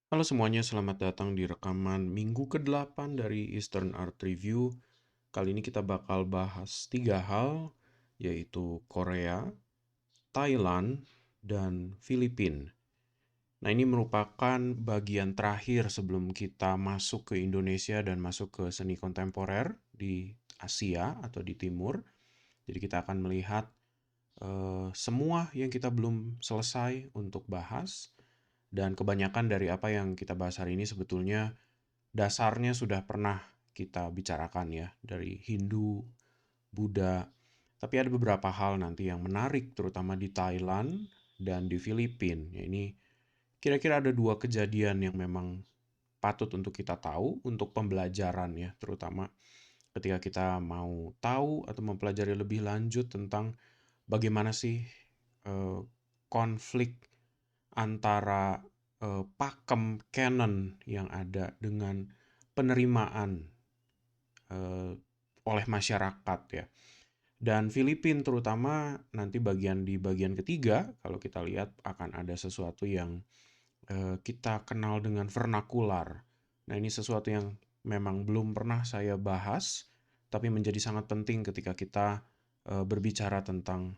Halo semuanya, selamat datang di rekaman minggu ke-8 dari Eastern Art Review. Kali ini kita bakal bahas 3 hal, yaitu Korea, Thailand, dan Filipina. Nah, ini merupakan bagian terakhir sebelum kita masuk ke Indonesia dan masuk ke seni kontemporer di Asia atau di Timur. Jadi kita akan melihat semua yang kita belum selesai untuk bahas, dan kebanyakan dari apa yang kita bahas hari ini sebetulnya dasarnya sudah pernah kita bicarakan ya, dari Hindu, Buddha. Tapi ada beberapa hal nanti yang menarik, terutama di Thailand dan di Filipina. Ya, ini kira-kira ada 2 kejadian yang memang patut untuk kita tahu untuk pembelajaran ya, terutama ketika kita mau tahu atau mempelajari lebih lanjut tentang bagaimana sih eh, konflik antara pakem canon yang ada dengan penerimaan eh, oleh masyarakat ya. Dan Filipina terutama nanti di bagian ketiga, kalau kita lihat akan ada sesuatu yang kita kenal dengan vernakular. Nah, ini sesuatu yang memang belum pernah saya bahas, tapi menjadi sangat penting ketika kita berbicara tentang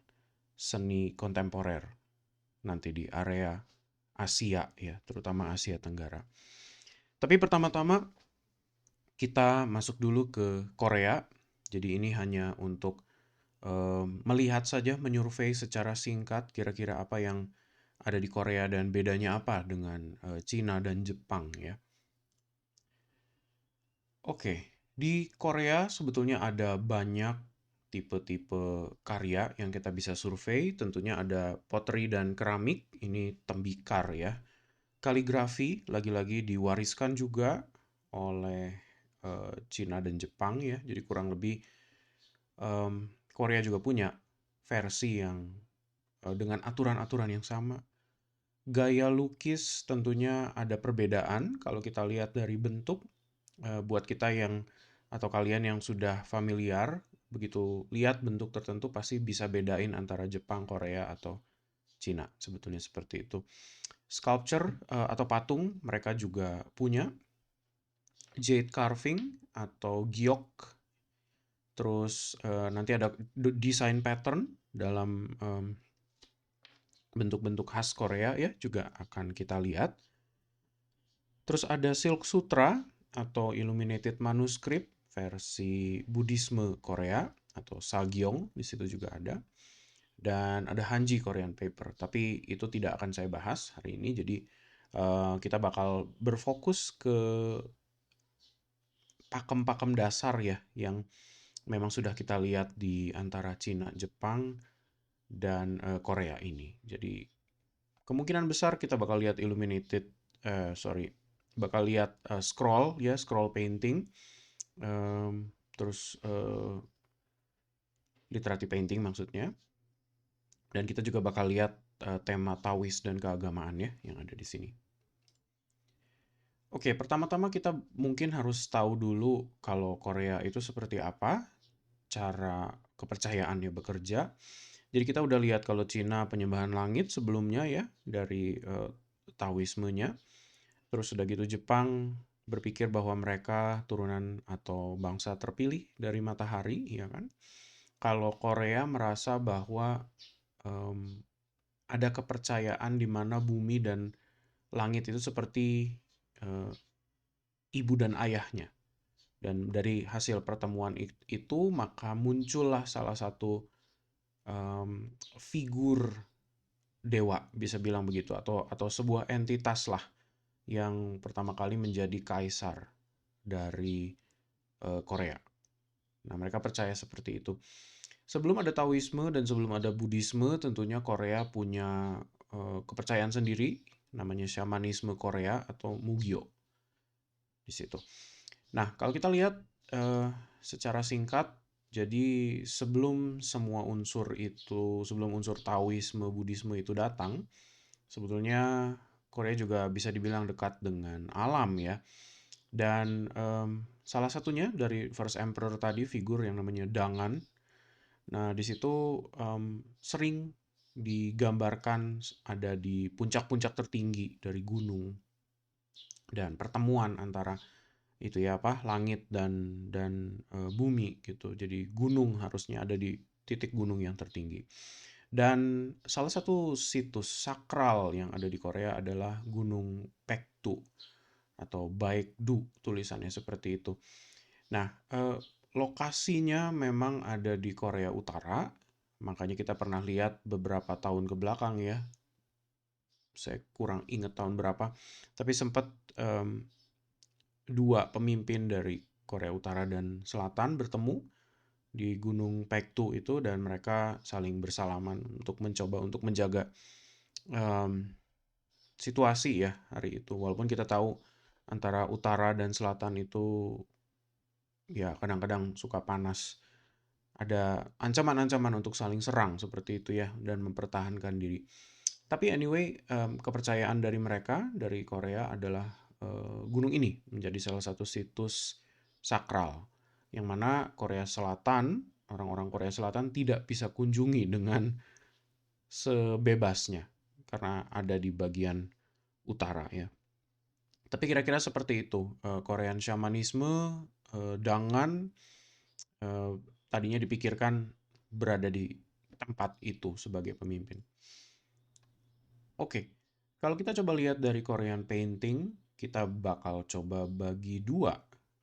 seni kontemporer nanti di area Asia ya, terutama Asia Tenggara. Tapi pertama-tama kita masuk dulu ke Korea. Jadi ini hanya untuk melihat saja, menyurvei secara singkat kira-kira apa yang ada di Korea dan bedanya apa dengan Cina dan Jepang ya. Oke, di Korea sebetulnya ada banyak tipe-tipe karya yang kita bisa survei. Tentunya ada pottery dan keramik, ini tembikar ya. Kaligrafi lagi-lagi diwariskan juga oleh Cina dan Jepang ya. Jadi kurang lebih Korea juga punya versi yang dengan aturan-aturan yang sama. Gaya lukis tentunya ada perbedaan kalau kita lihat dari bentuk. Buat kita yang atau kalian yang sudah familiar, begitu lihat bentuk tertentu pasti bisa bedain antara Jepang, Korea, atau Cina. Sebetulnya seperti itu. Sculpture atau patung mereka juga punya. Jade carving atau giok. Terus nanti ada desain pattern dalam bentuk-bentuk khas Korea ya, juga akan kita lihat. Terus ada Silk Sutra atau Illuminated Manuscript versi Buddhisme Korea atau Sagyong, di situ juga ada. Dan ada Hanji Korean Paper, tapi itu tidak akan saya bahas hari ini. Jadi kita bakal berfokus ke pakem-pakem dasar ya, yang memang sudah kita lihat di antara Cina, Jepang, dan Korea ini. Jadi kemungkinan besar kita bakal lihat bakal lihat scroll ya, scroll painting, terus literati painting maksudnya. Dan kita juga bakal lihat tema Taois dan keagamaan ya yang ada di sini. Oke, pertama-tama kita mungkin harus tahu dulu kalau Korea itu seperti apa cara kepercayaannya bekerja. Jadi kita udah lihat kalau Cina penyembahan langit sebelumnya ya, dari Taoismenya. Terus udah gitu Jepang berpikir bahwa mereka turunan atau bangsa terpilih dari matahari, ya kan? Kalau Korea merasa bahwa em, ada kepercayaan di mana bumi dan langit itu seperti eh, ibu dan ayahnya. Dan dari hasil pertemuan itu maka muncullah salah satu figur dewa, bisa bilang begitu, atau sebuah entitas lah yang pertama kali menjadi kaisar dari Korea. Nah, mereka percaya seperti itu. Sebelum ada Taoisme dan sebelum ada Buddhisme, tentunya Korea punya kepercayaan sendiri, namanya Shamanisme Korea atau Mugyo di situ. Nah, kalau kita lihat secara singkat, jadi sebelum unsur Taoisme, Buddhisme itu datang, sebetulnya Korea juga bisa dibilang dekat dengan alam ya. Dan salah satunya dari First Emperor tadi, figur yang namanya Dangan. Nah, di situ sering digambarkan ada di puncak-puncak tertinggi dari gunung. dan pertemuan antara itu ya apa langit dan bumi gitu. Jadi gunung harusnya ada di titik gunung yang tertinggi. Dan salah satu situs sakral yang ada di Korea adalah Gunung Paektu atau Baekdu tulisannya seperti itu. Nah, lokasinya memang ada di Korea Utara, makanya kita pernah lihat beberapa tahun ke belakang ya. Saya kurang ingat tahun berapa, tapi sempat dua pemimpin dari Korea Utara dan Selatan bertemu di Gunung Paektu itu dan mereka saling bersalaman untuk mencoba untuk menjaga em, situasi ya hari itu. Walaupun kita tahu antara utara dan selatan itu ya kadang-kadang suka panas. Ada ancaman-ancaman untuk saling serang seperti itu ya dan mempertahankan diri. Tapi anyway, kepercayaan dari mereka dari Korea adalah gunung ini menjadi salah satu situs sakral yang mana Korea Selatan, orang-orang Korea Selatan tidak bisa kunjungi dengan sebebasnya karena ada di bagian utara ya. Tapi kira-kira seperti itu, Korean Shamanisme dengan eh, tadinya dipikirkan berada di tempat itu sebagai pemimpin. Oke, kalau kita coba lihat dari Korean painting, kita bakal coba bagi dua.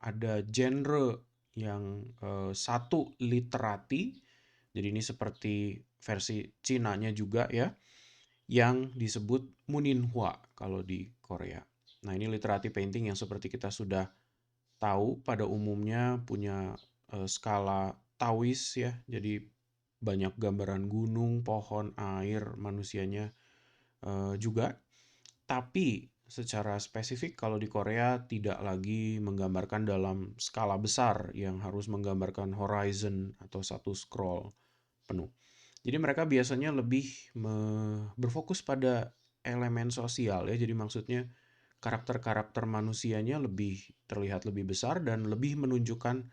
Ada genre yang satu literati, jadi ini seperti versi Cinanya juga ya, yang disebut Muninhwa kalau di Korea. Nah, ini literati painting yang seperti kita sudah tahu pada umumnya punya skala Taois ya. Jadi banyak gambaran gunung, pohon, air, manusianya juga. Tapi secara spesifik kalau di Korea tidak lagi menggambarkan dalam skala besar yang harus menggambarkan horizon atau satu scroll penuh. Jadi mereka biasanya lebih berfokus pada elemen sosial ya. Jadi maksudnya karakter-karakter manusianya lebih terlihat lebih besar dan lebih menunjukkan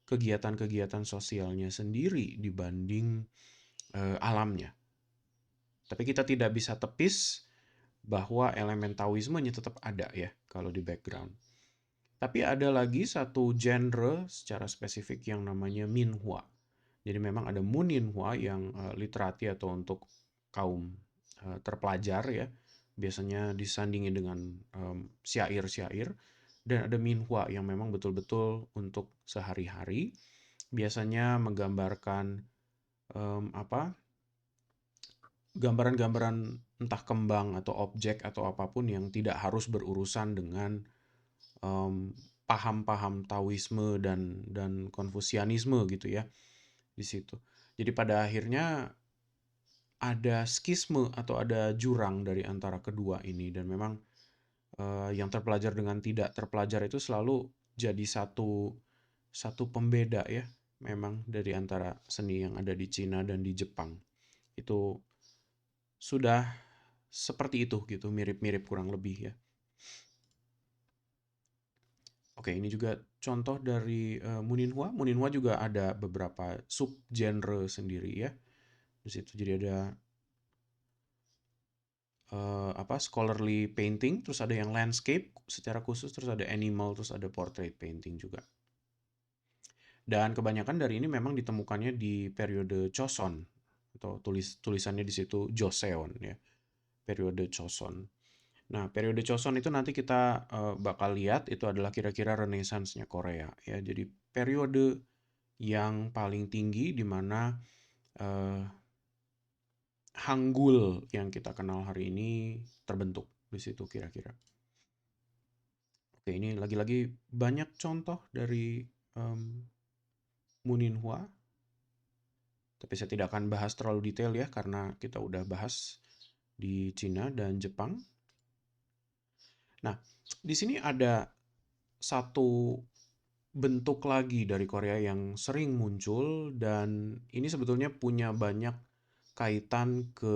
kegiatan-kegiatan sosialnya sendiri dibanding alamnya. Tapi kita tidak bisa tepis bahwa elemen Taoismenya tetap ada ya kalau di background. Tapi ada lagi satu genre secara spesifik yang namanya Minhwa. Jadi memang ada Muninhwa yang literati atau untuk kaum terpelajar ya. Biasanya disandingin dengan syair-syair. Dan ada Minhwa yang memang betul-betul untuk sehari-hari. Biasanya menggambarkan apa gambaran-gambaran entah kembang atau objek atau apapun yang tidak harus berurusan dengan paham-paham Taoisme dan Konfusianisme gitu ya di situ. Jadi pada akhirnya ada skisme atau ada jurang dari antara kedua ini dan memang yang terpelajar dengan tidak terpelajar itu selalu jadi satu pembeda ya memang dari antara seni yang ada di Cina dan di Jepang. Itu sudah seperti itu gitu, mirip-mirip kurang lebih ya. Oke, ini juga contoh dari Muninhwa. Muninhwa juga ada beberapa subgenre sendiri ya. Di situ jadi ada apa scholarly painting, terus ada yang landscape secara khusus, terus ada animal, terus ada portrait painting juga. Dan kebanyakan dari ini memang ditemukannya di periode Choson atau tulisannya di situ Joseon ya, periode Choson. Nah, periode Choson itu nanti kita bakal lihat itu adalah kira-kira Renaissance-nya Korea ya. Jadi periode yang paling tinggi di mana eh, Hangul yang kita kenal hari ini terbentuk di situ kira-kira. Oke, ini lagi-lagi banyak contoh dari em, Muninhwa, tapi saya tidak akan bahas terlalu detail ya karena kita udah bahas di Cina dan Jepang. Nah, di sini ada satu bentuk lagi dari Korea yang sering muncul dan ini sebetulnya punya banyak kaitan ke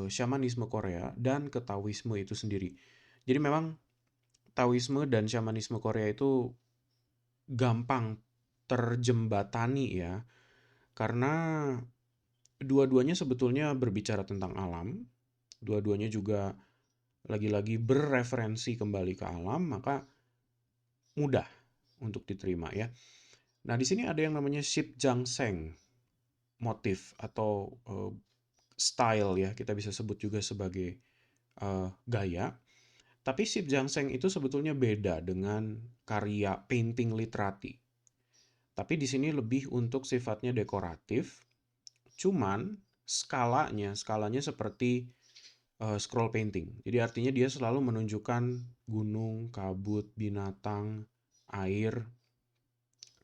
shamanisme Korea dan ke Taoisme itu sendiri. Jadi memang Taoisme dan shamanisme Korea itu gampang terjembatani ya, karena dua-duanya sebetulnya berbicara tentang alam, dua-duanya juga lagi-lagi berreferensi kembali ke alam, maka mudah untuk diterima ya. Nah, di sini ada yang namanya Shipjangseng motif atau style ya, kita bisa sebut juga sebagai gaya. Tapi Shipjangseng itu sebetulnya beda dengan karya painting literati. Tapi di sini lebih untuk sifatnya dekoratif, cuman skalanya seperti scroll painting. Jadi artinya dia selalu menunjukkan gunung, kabut, binatang, air,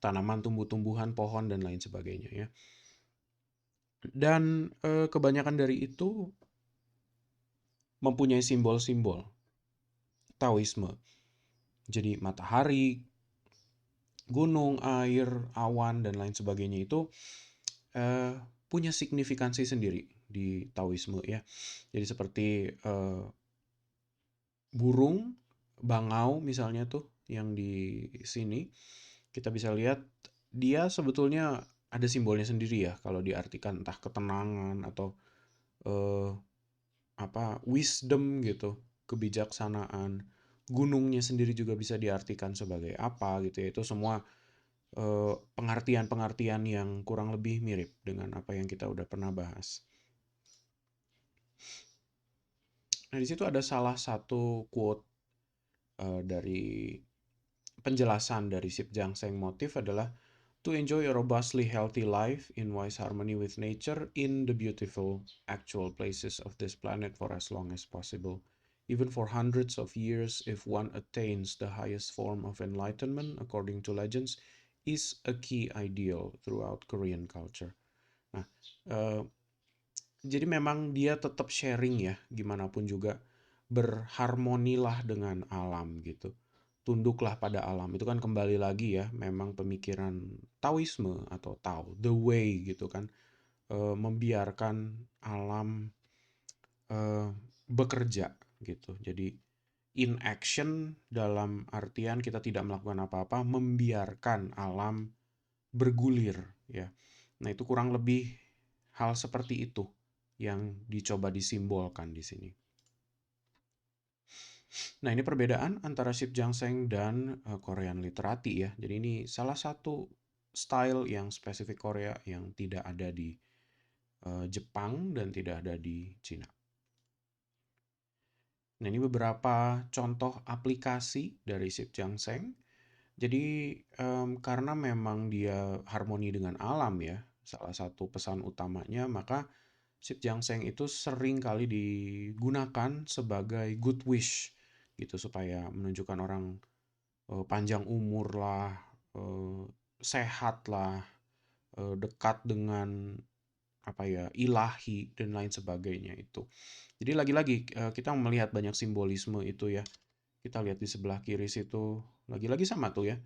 tanaman, tumbuh-tumbuhan, pohon dan lain sebagainya ya. Dan kebanyakan dari itu mempunyai simbol-simbol Taoisme. Jadi matahari, gunung, air, awan dan lain sebagainya itu eh, punya signifikansi sendiri di Taoisme ya. Jadi seperti burung, bangau misalnya tuh yang di sini kita bisa lihat dia sebetulnya ada simbolnya sendiri ya kalau diartikan entah ketenangan atau eh, wisdom gitu, kebijaksanaan. Gunungnya sendiri juga bisa diartikan sebagai apa gitu ya. Itu semua pengertian-pengertian yang kurang lebih mirip dengan apa yang kita udah pernah bahas. Nah, di situ ada salah satu quote dari penjelasan dari Shipjangseng motif adalah to enjoy a robustly healthy life in wise harmony with nature in the beautiful actual places of this planet for as long as possible. Even for hundreds of years, if one attains the highest form of enlightenment, according to legends, is a key ideal throughout Korean culture. Nah, uh, jadi memang dia tetap sharing ya, gimana pun juga berharmonilah dengan alam gitu. Tunduklah pada alam. Itu kan kembali lagi ya, memang pemikiran Taoisme atau Tao, the way gitu kan. Membiarkan alam bekerja gitu. Jadi in action dalam artian kita tidak melakukan apa-apa, membiarkan alam bergulir ya. Nah, itu kurang lebih hal seperti itu yang dicoba disimbolkan di sini. Nah, ini perbedaan antara Shipjangseng dan Korean literati ya. Jadi ini salah satu style yang spesifik Korea yang tidak ada di Jepang dan tidak ada di Cina. Nah, ini beberapa contoh aplikasi dari Shipjangseng. Jadi karena memang dia harmoni dengan alam ya, salah satu pesan utamanya, maka Shipjangseng itu sering kali digunakan sebagai good wish gitu supaya menunjukkan orang panjang umur lah, sehat lah, dekat dengan apa ya, ilahi dan lain sebagainya itu. Jadi lagi-lagi kita melihat banyak simbolisme itu ya. Kita lihat di sebelah kiri situ, lagi-lagi sama tuh ya.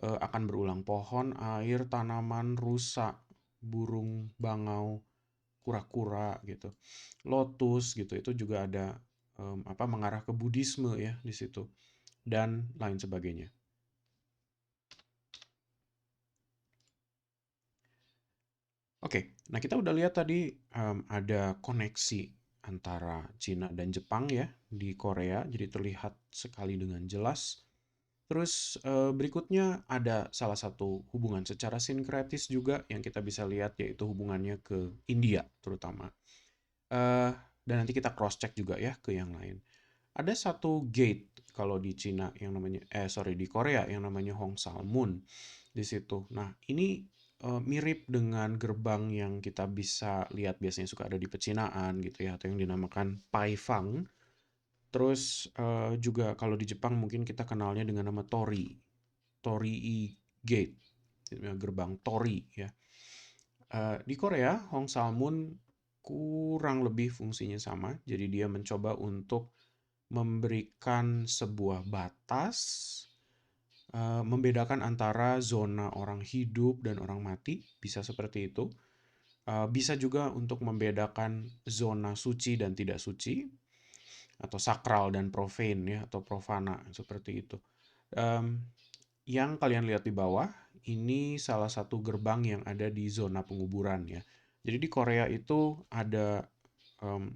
Akan berulang pohon, air, tanaman, rusa, burung, bangau, kura-kura gitu. Lotus gitu. Itu juga ada mengarah ke Buddhisme ya di situ dan lain sebagainya. Oke, nah kita udah lihat tadi ada koneksi antara Cina dan Jepang ya di Korea, jadi terlihat sekali dengan jelas. Terus berikutnya ada salah satu hubungan secara sinkretis juga yang kita bisa lihat yaitu hubungannya ke India terutama. Eh, dan nanti kita cross check juga ya ke yang lain. Ada satu gate kalau di Cina yang namanya di Korea yang namanya Hongsalmun di situ. Nah, ini mirip dengan gerbang yang kita bisa lihat biasanya suka ada di pecinaan gitu ya atau yang dinamakan Paifang. Terus juga kalau di Jepang mungkin kita kenalnya dengan nama Torii. Torii Gate, gerbang Torii ya. Di Korea, Hongsalmun kurang lebih fungsinya sama. Jadi dia mencoba untuk memberikan sebuah batas, membedakan antara zona orang hidup dan orang mati, bisa seperti itu. Bisa juga untuk membedakan zona suci dan tidak suci, atau sakral dan profane ya, atau profana seperti itu. Um, yang kalian lihat di bawah, ini salah satu gerbang yang ada di zona penguburan ya. Jadi di Korea itu ada um,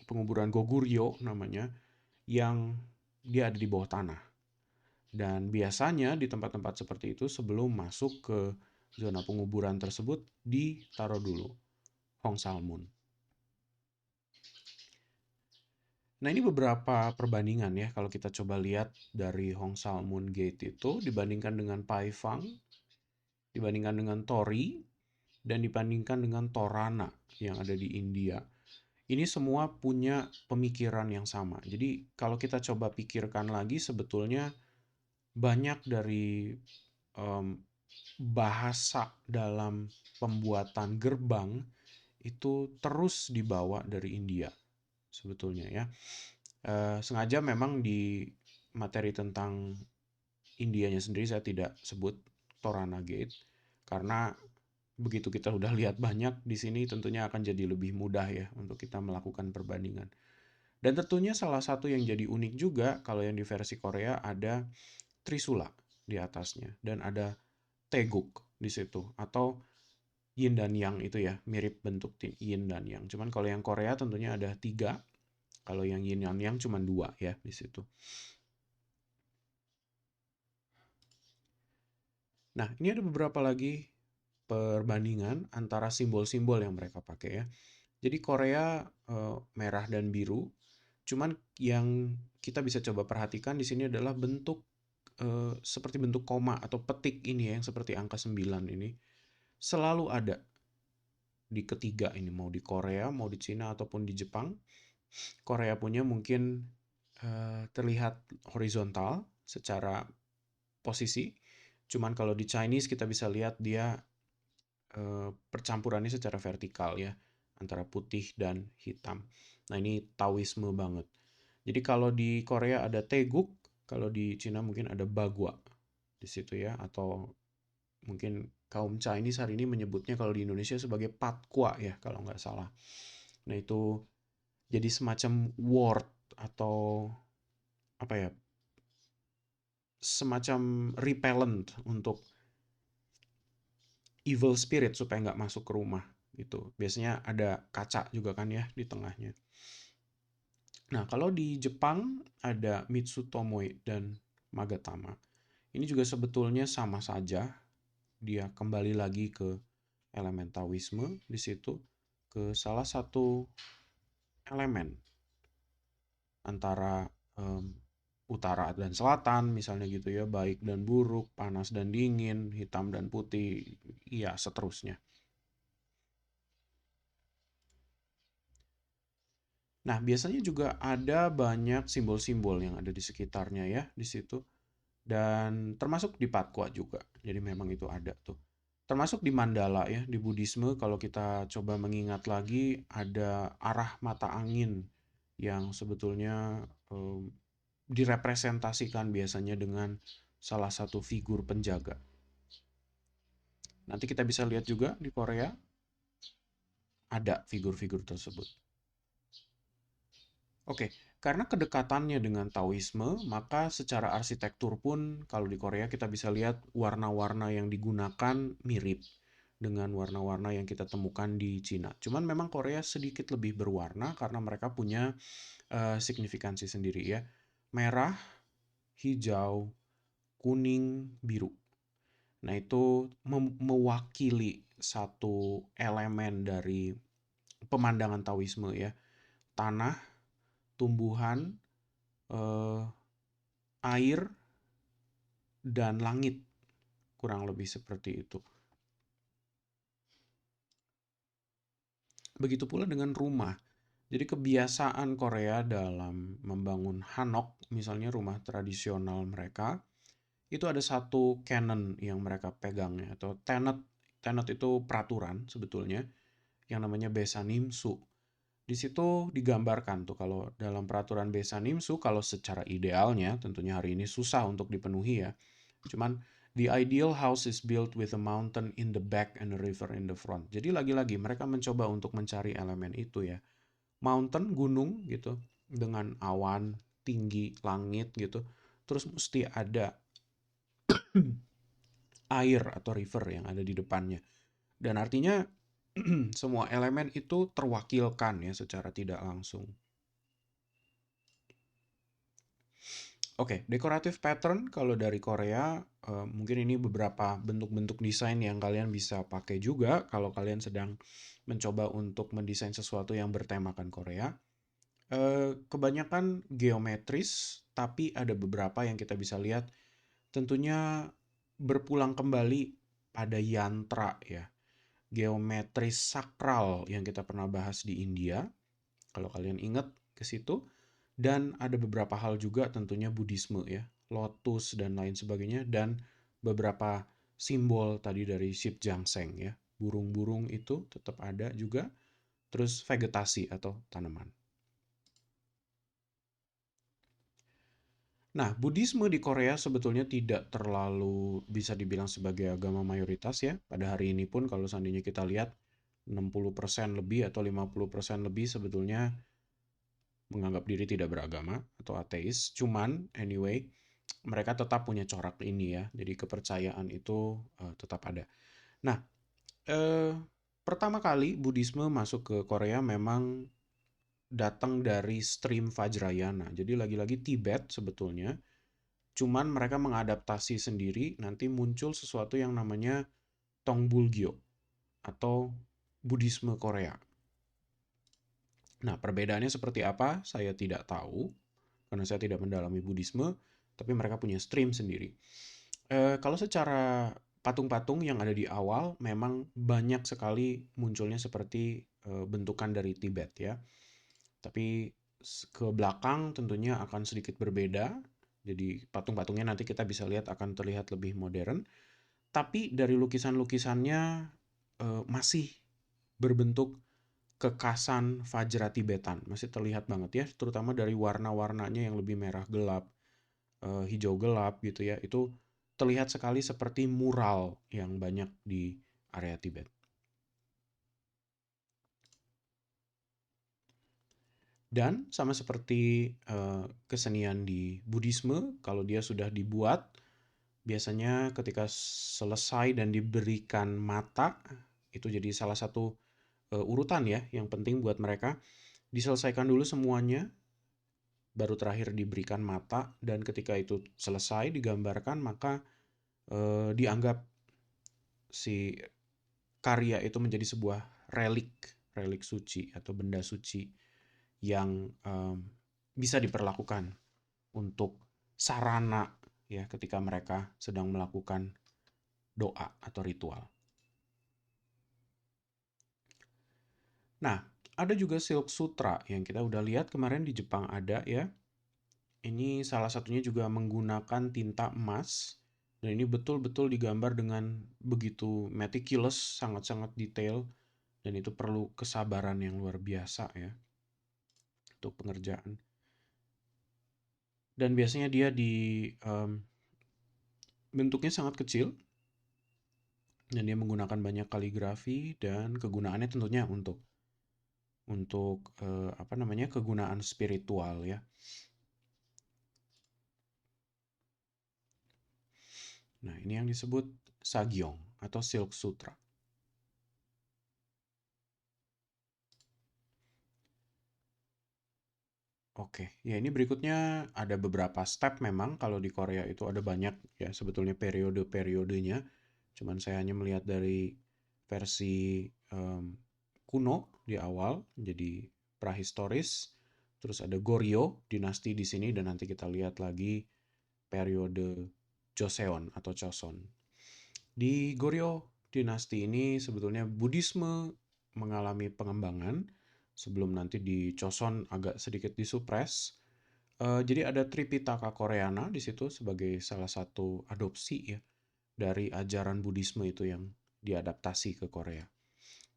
penguburan Goguryeo namanya. yang dia ada di bawah tanah. Dan biasanya di tempat-tempat seperti itu sebelum masuk ke zona penguburan tersebut ditaruh dulu Hong Salmun. Nah, ini beberapa perbandingan ya kalau kita coba lihat dari Hong Salmun Gate itu dibandingkan dengan Pai Fang, dibandingkan dengan Tori, dan dibandingkan dengan Torana yang ada di India. Ini semua punya pemikiran yang sama. Jadi kalau kita coba pikirkan lagi sebetulnya banyak dari bahasa dalam pembuatan gerbang itu terus dibawa dari India sebetulnya ya. Sengaja memang di materi tentang Indianya sendiri saya tidak sebut Torana Gate karena begitu kita udah lihat banyak di sini tentunya akan jadi lebih mudah ya untuk kita melakukan perbandingan. Dan tentunya salah satu yang jadi unik juga kalau yang di versi Korea ada Trisula di atasnya dan ada Teguk di situ atau Yin dan Yang itu ya mirip bentuk Yin dan Yang. Cuman kalau yang Korea tentunya ada 3, kalau yang Yin dan Yang cuma 2 ya di situ. Nah, ini ada beberapa lagi perbandingan antara simbol-simbol yang mereka pakai ya. Jadi Korea merah dan biru, cuman yang kita bisa coba perhatikan di sini adalah bentuk seperti bentuk koma atau petik ini ya, yang seperti angka 9 ini selalu ada di ketiga ini, mau di Korea, mau di Cina ataupun di Jepang. Korea punya mungkin terlihat horizontal secara posisi, cuman kalau di Chinese kita bisa lihat dia percampurannya secara vertikal ya, antara putih dan hitam. Nah, ini Taoisme banget. Jadi kalau di Korea ada Teguk, kalau di Cina mungkin ada Bagua di situ ya, atau mungkin kaum Chinese hari ini menyebutnya kalau di Indonesia sebagai Patkwa ya, kalau nggak salah. Nah, itu jadi semacam ward atau apa ya, semacam repellent untuk evil spirit supaya nggak masuk ke rumah gitu. Biasanya ada kaca juga kan ya di tengahnya. Nah, kalau di Jepang ada Mitsutomo dan Magatama. Ini juga sebetulnya sama saja. Dia kembali lagi ke elemen Taoisme di situ, ke salah satu elemen antara utara dan selatan misalnya gitu ya, baik dan buruk, panas dan dingin, hitam dan putih, iya seterusnya. Nah, biasanya juga ada banyak simbol-simbol yang ada di sekitarnya ya di situ. Dan termasuk di Patkwa juga. Jadi memang itu ada tuh. Termasuk di mandala ya, di Buddhisme kalau kita coba mengingat lagi ada arah mata angin yang sebetulnya direpresentasikan biasanya dengan salah satu figur penjaga. Nanti kita bisa lihat juga di Korea ada figur-figur tersebut. Oke, karena kedekatannya dengan Taoisme, maka secara arsitektur pun kalau di Korea kita bisa lihat warna-warna yang digunakan mirip dengan warna-warna yang kita temukan di Cina. Cuman memang Korea sedikit lebih berwarna karena mereka punya signifikansi sendiri ya. Merah, hijau, kuning, biru. Nah, itu mewakili satu elemen dari pemandangan Taoisme ya. Tanah, tumbuhan, eh, air, dan langit. Kurang lebih seperti itu. Begitu pula dengan rumah. Jadi kebiasaan Korea dalam membangun hanok, misalnya rumah tradisional mereka, itu ada satu canon yang mereka pegang ya, atau tenet. Tenet itu peraturan sebetulnya, yang namanya Besanimsu. Di situ digambarkan tuh kalau dalam peraturan Besanimsu, kalau secara idealnya, tentunya hari ini susah untuk dipenuhi ya. Cuman the ideal house is built with a mountain in the back and a river in the front. Jadi lagi-lagi mereka mencoba untuk mencari elemen itu ya. Mountain, gunung gitu, dengan awan, tinggi, langit gitu. Terus mesti ada air atau river yang ada di depannya. Dan artinya semua elemen itu terwakilkan ya secara tidak langsung. Oke, decorative pattern kalau dari Korea, mungkin ini beberapa bentuk-bentuk desain yang kalian bisa pakai juga kalau kalian sedang mencoba untuk mendesain sesuatu yang bertemakan Korea. Kebanyakan geometris, tapi ada beberapa yang kita bisa lihat tentunya berpulang kembali pada yantra ya. Geometris sakral yang kita pernah bahas di India, kalau kalian ingat ke situ. Dan ada beberapa hal juga tentunya Buddhisme ya, lotus dan lain sebagainya, dan beberapa simbol tadi dari Shibjangseng ya. Burung-burung itu tetap ada juga, terus vegetasi atau tanaman. Nah, Buddhisme di Korea sebetulnya tidak terlalu bisa dibilang sebagai agama mayoritas ya. Pada hari ini pun kalau seandainya kita lihat 60% lebih atau 50% lebih sebetulnya menganggap diri tidak beragama atau ateis. Cuman anyway, mereka tetap punya corak ini ya. Jadi kepercayaan itu tetap ada. Nah, eh, pertama kali Buddhisme masuk ke Korea memang datang dari stream Vajrayana. Jadi lagi-lagi Tibet sebetulnya. Cuman mereka mengadaptasi sendiri, nanti muncul sesuatu yang namanya Tongbulgyo atau Buddhisme Korea. Nah, perbedaannya seperti apa? Saya tidak tahu, karena saya tidak mendalami Buddhisme, tapi mereka punya stream sendiri. Kalau secara patung-patung yang ada di awal, memang banyak sekali munculnya seperti bentukan dari Tibet ya. Tapi ke belakang tentunya akan sedikit berbeda. Jadi patung-patungnya nanti kita bisa lihat akan terlihat lebih modern. Tapi dari lukisan-lukisannya masih berbentuk kekasan Fajra Tibetan. Masih terlihat banget ya, terutama dari warna-warnanya yang lebih merah gelap, hijau gelap gitu ya. Itu terlihat sekali seperti mural yang banyak di area Tibet. Dan sama seperti kesenian di Buddhisme, kalau dia sudah dibuat, biasanya ketika selesai dan diberikan mata, itu jadi salah satu urutan ya yang penting buat mereka. Diselesaikan dulu semuanya, baru terakhir diberikan mata, dan ketika itu selesai digambarkan, maka dianggap si karya itu menjadi sebuah relik, relik suci atau benda suci yang bisa diperlakukan untuk sarana ya ketika mereka sedang melakukan doa atau ritual. Nah, ada juga Silk Sutra yang kita udah lihat kemarin di Jepang ada ya. Ini salah satunya juga menggunakan tinta emas dan ini betul-betul digambar dengan begitu meticulous, sangat-sangat detail dan itu perlu kesabaran yang luar biasa ya untuk pengerjaan. Dan biasanya dia di bentuknya sangat kecil dan dia menggunakan banyak kaligrafi dan kegunaannya tentunya untuk apa namanya kegunaan spiritual ya. Nah, ini yang disebut Sagyong atau Silk Sutra. Oke, ya ini berikutnya ada beberapa step memang kalau di Korea itu ada banyak ya sebetulnya periode-periodenya. Cuman saya hanya melihat dari versi kuno di awal, jadi prahistoris. Terus ada Goryeo, dinasti di sini dan nanti kita lihat lagi periode Joseon atau Choson. Di Goryeo dinasti ini sebetulnya Buddhisme mengalami pengembangan sebelum nanti di Choson agak sedikit disupres. Jadi ada Tripitaka Koreana di situ sebagai salah satu adopsi ya dari ajaran Buddhisme itu yang diadaptasi ke Korea.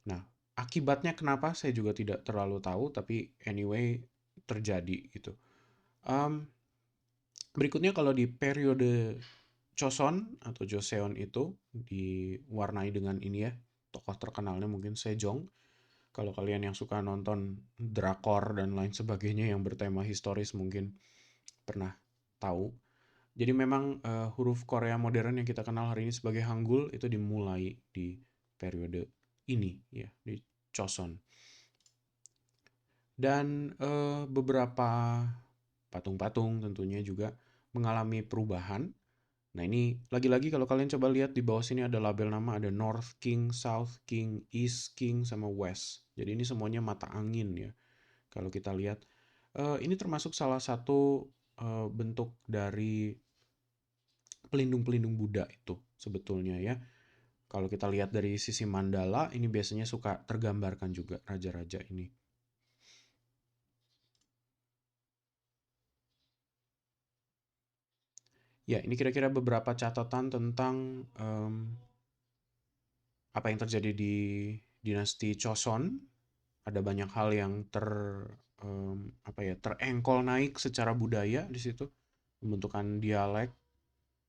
Nah, akibatnya kenapa saya juga tidak terlalu tahu, tapi anyway terjadi gitu. Um, Berikutnya kalau di periode Choson atau Joseon itu diwarnai dengan ini ya, tokoh terkenalnya mungkin Sejong. Kalau kalian yang suka nonton drakor dan lain sebagainya yang bertema historis mungkin pernah tahu. Jadi memang huruf Korea modern yang kita kenal hari ini sebagai Hangul itu dimulai di periode ini ya, di Choson. Dan beberapa patung-patung tentunya juga mengalami perubahan. Nah, ini lagi-lagi kalau kalian coba lihat di bawah sini ada label nama, ada North King, South King, East King, sama West. Jadi ini semuanya mata angin ya. Kalau kita lihat, ini termasuk salah satu bentuk dari pelindung-pelindung Buddha itu sebetulnya ya. Kalau kita lihat dari sisi mandala, ini biasanya suka tergambarkan juga raja-raja ini. Ya, ini kira-kira beberapa catatan tentang apa yang terjadi di dinasti Choson. Ada banyak hal yang terengkol naik secara budaya di situ, pembentukan dialek,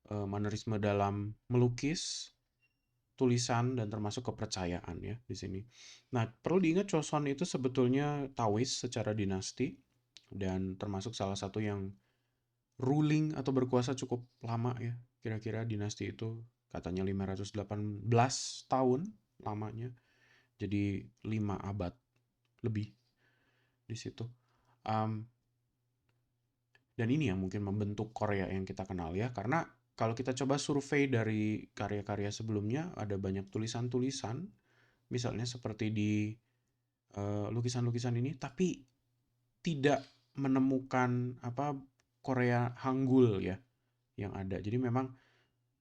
manerisme dalam melukis, tulisan, dan termasuk kepercayaan ya di sini. Nah, perlu diingat Choson itu sebetulnya Taois secara dinasti dan termasuk salah satu yang ruling atau berkuasa cukup lama ya. Kira-kira dinasti itu katanya 518 tahun lamanya. Jadi 5 abad lebih di situ. Um, dan ini yang mungkin membentuk Korea yang kita kenal ya, karena kalau kita coba survei dari karya-karya sebelumnya, ada banyak tulisan-tulisan, misalnya seperti di lukisan-lukisan ini, tapi tidak menemukan apa Korea Hangul ya yang ada. Jadi memang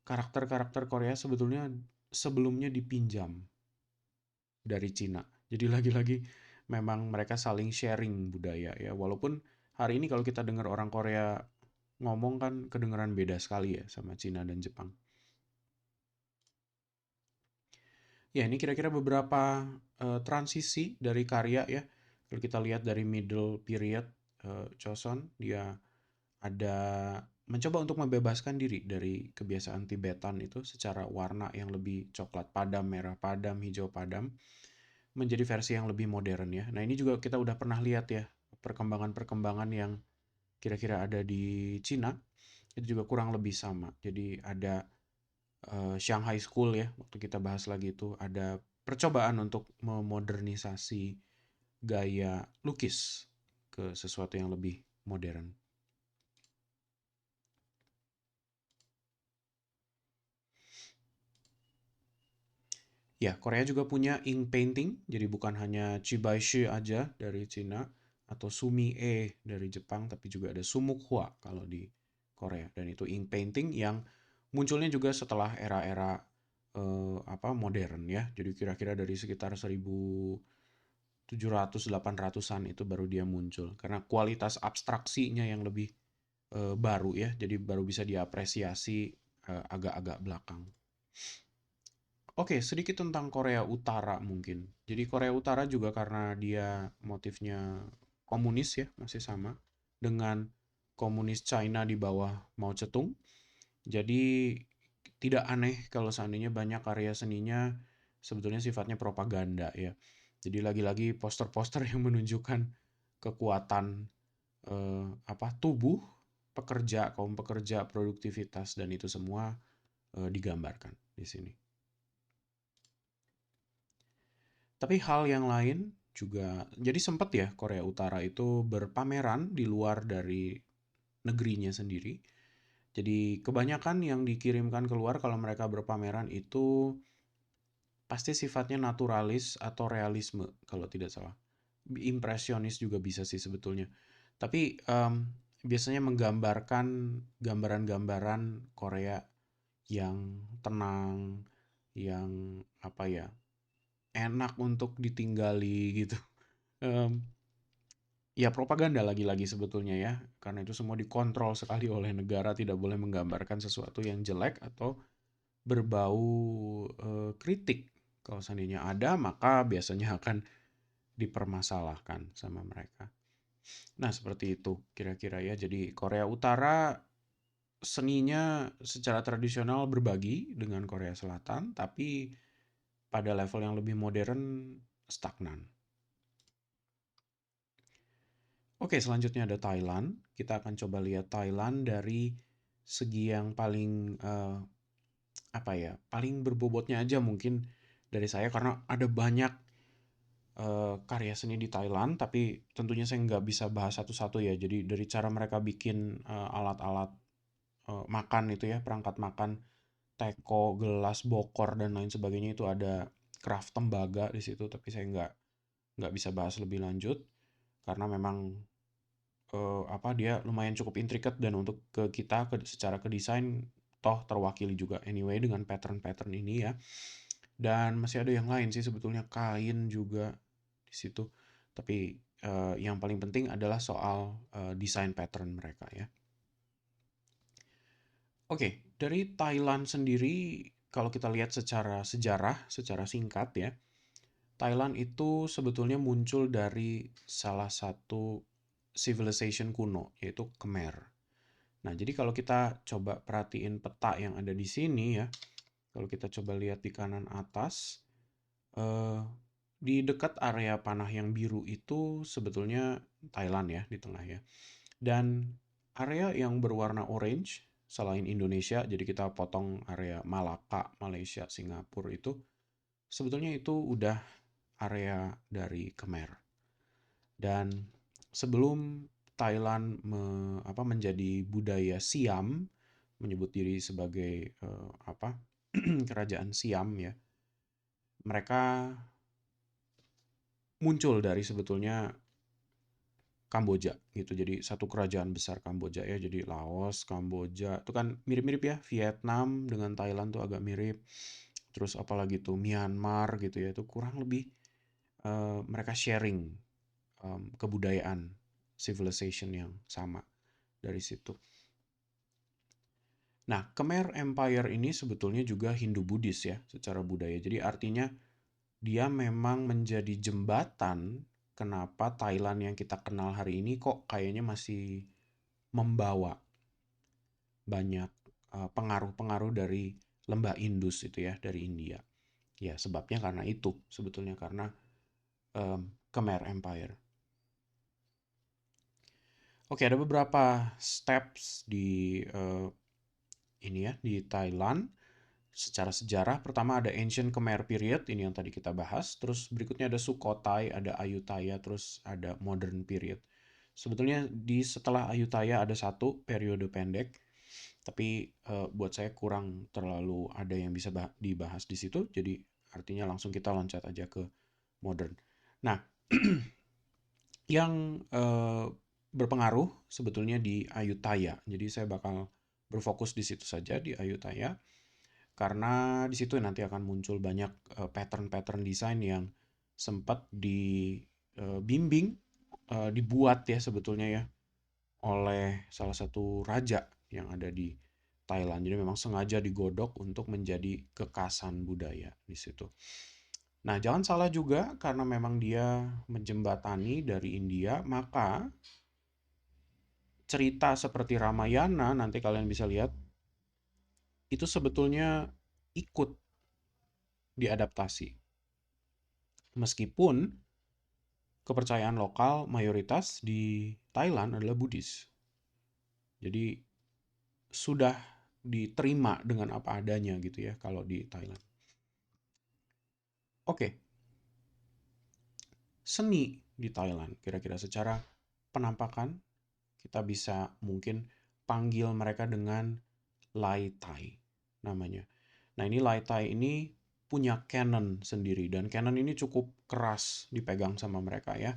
karakter-karakter Korea sebetulnya sebelumnya dipinjam dari Cina. Jadi lagi-lagi memang mereka saling sharing budaya ya. Walaupun hari ini kalau kita dengar orang Korea ngomong kan kedengeran beda sekali ya sama Cina dan Jepang. Ya, ini kira-kira beberapa transisi dari karya ya. Kalau kita lihat dari middle period Joseon, dia ada mencoba untuk membebaskan diri dari kebiasaan Tibetan itu secara warna yang lebih coklat padam, merah padam, hijau padam, menjadi versi yang lebih modern ya. Nah, ini juga kita udah pernah lihat ya, perkembangan-perkembangan yang kira-kira ada di Cina, itu juga kurang lebih sama. Jadi ada Shanghai School ya, waktu kita bahas lagi itu ada percobaan untuk memodernisasi gaya lukis ke sesuatu yang lebih modern. Ya, Korea juga punya ink painting, jadi bukan hanya Chibaishu aja dari Cina atau Sumi-e dari Jepang, tapi juga ada Sumukhwa kalau di Korea. Dan itu ink painting yang munculnya juga setelah era-era modern ya. Jadi kira-kira dari sekitar 1700-800-an itu baru dia muncul. Karena kualitas abstraksinya yang lebih baru ya, jadi baru bisa diapresiasi agak-agak belakang. Oke, sedikit tentang Korea Utara mungkin. Jadi Korea Utara juga karena dia motifnya komunis ya, masih sama dengan komunis China di bawah Mao Zedong. Jadi tidak aneh kalau seandainya banyak karya seninya sebetulnya sifatnya propaganda ya. Jadi lagi-lagi poster-poster yang menunjukkan kekuatan tubuh pekerja, kaum pekerja, produktivitas dan itu semua digambarkan di sini. Tapi hal yang lain juga, jadi sempat ya Korea Utara itu berpameran di luar dari negerinya sendiri. Jadi kebanyakan yang dikirimkan keluar kalau mereka berpameran itu pasti sifatnya naturalis atau realisme kalau tidak salah. Impresionis juga bisa sih sebetulnya. Tapi biasanya menggambarkan gambaran-gambaran Korea yang tenang, yang apa ya, enak untuk ditinggali gitu. Em, Ya propaganda lagi-lagi sebetulnya ya, karena itu semua dikontrol sekali oleh negara, tidak boleh menggambarkan sesuatu yang jelek atau berbau kritik. Kalau seandainya ada, maka biasanya akan dipermasalahkan sama mereka. Nah, seperti itu kira-kira ya. Jadi Korea Utara seninya secara tradisional berbagi dengan Korea Selatan, tapi pada level yang lebih modern stagnan. Oke, selanjutnya ada Thailand. Kita akan coba lihat Thailand dari segi yang paling paling berbobotnya aja mungkin dari saya karena ada banyak karya seni di Thailand, tapi tentunya saya nggak bisa bahas satu-satu ya. Jadi dari cara mereka bikin alat-alat makan itu ya, perangkat makan, teko, gelas, bokor dan lain sebagainya itu ada craft tembaga di situ, tapi saya nggak bisa bahas lebih lanjut karena memang dia lumayan cukup intricate dan untuk kita secara ke desain toh terwakili juga anyway dengan pattern-pattern ini ya. Dan masih ada yang lain sih sebetulnya, kain juga di situ. Tapi yang paling penting adalah soal desain pattern mereka ya. Oke, dari Thailand sendiri kalau kita lihat secara sejarah, secara singkat ya, Thailand itu sebetulnya muncul dari salah satu civilization kuno, yaitu Khmer. Nah, jadi kalau kita coba perhatiin peta yang ada di sini ya, kalau kita coba lihat di kanan atas, eh, di dekat area panah yang biru itu sebetulnya Thailand ya, di tengah ya. Dan area yang berwarna orange, selain Indonesia, jadi kita potong area Malaka, Malaysia, Singapura itu, sebetulnya itu udah area dari Khmer. Dan sebelum Thailand menjadi budaya Siam, menyebut diri sebagai kerajaan Siam ya, mereka muncul dari sebetulnya Kamboja gitu. Jadi satu kerajaan besar Kamboja ya. Jadi Laos, Kamboja itu kan mirip-mirip ya. Vietnam dengan Thailand tuh agak mirip. Terus apalagi tuh Myanmar gitu ya. Itu kurang lebih mereka sharing kebudayaan civilization yang sama dari situ. Nah, Khmer Empire ini sebetulnya juga Hindu-Buddhis ya secara budaya. Jadi artinya dia memang menjadi jembatan kenapa Thailand yang kita kenal hari ini kok kayaknya masih membawa banyak pengaruh-pengaruh dari lembah Indus itu ya, dari India. Ya, sebabnya karena itu sebetulnya karena Khmer Empire. Oke, ada beberapa steps di ini ya, di Thailand secara sejarah. Pertama ada Ancient Khmer Period, ini yang tadi kita bahas. Terus berikutnya ada Sukhothai, ada Ayutthaya, terus ada Modern Period. Sebetulnya di setelah Ayutthaya ada satu periode pendek, tapi buat saya kurang terlalu ada yang bisa dibahas di situ. Jadi artinya langsung kita loncat aja ke modern. Nah, yang berpengaruh sebetulnya di Ayutthaya. Jadi saya bakal berfokus di situ saja di Ayutthaya karena di situ nanti akan muncul banyak pattern-pattern desain yang sempat dibimbing, dibuat ya sebetulnya ya oleh salah satu raja yang ada di Thailand. Jadi memang sengaja digodok untuk menjadi kekasan budaya di situ. Nah, jangan salah juga karena memang dia menjembatani dari India, maka cerita seperti Ramayana nanti kalian bisa lihat itu sebetulnya ikut diadaptasi. Meskipun kepercayaan lokal mayoritas di Thailand adalah Buddhis. Jadi sudah diterima dengan apa adanya gitu ya kalau di Thailand. Oke, seni di Thailand kira-kira secara penampakan kita bisa mungkin panggil mereka dengan Lai Thai namanya. Nah, ini Lai Thai ini punya canon sendiri dan canon ini cukup keras dipegang sama mereka ya.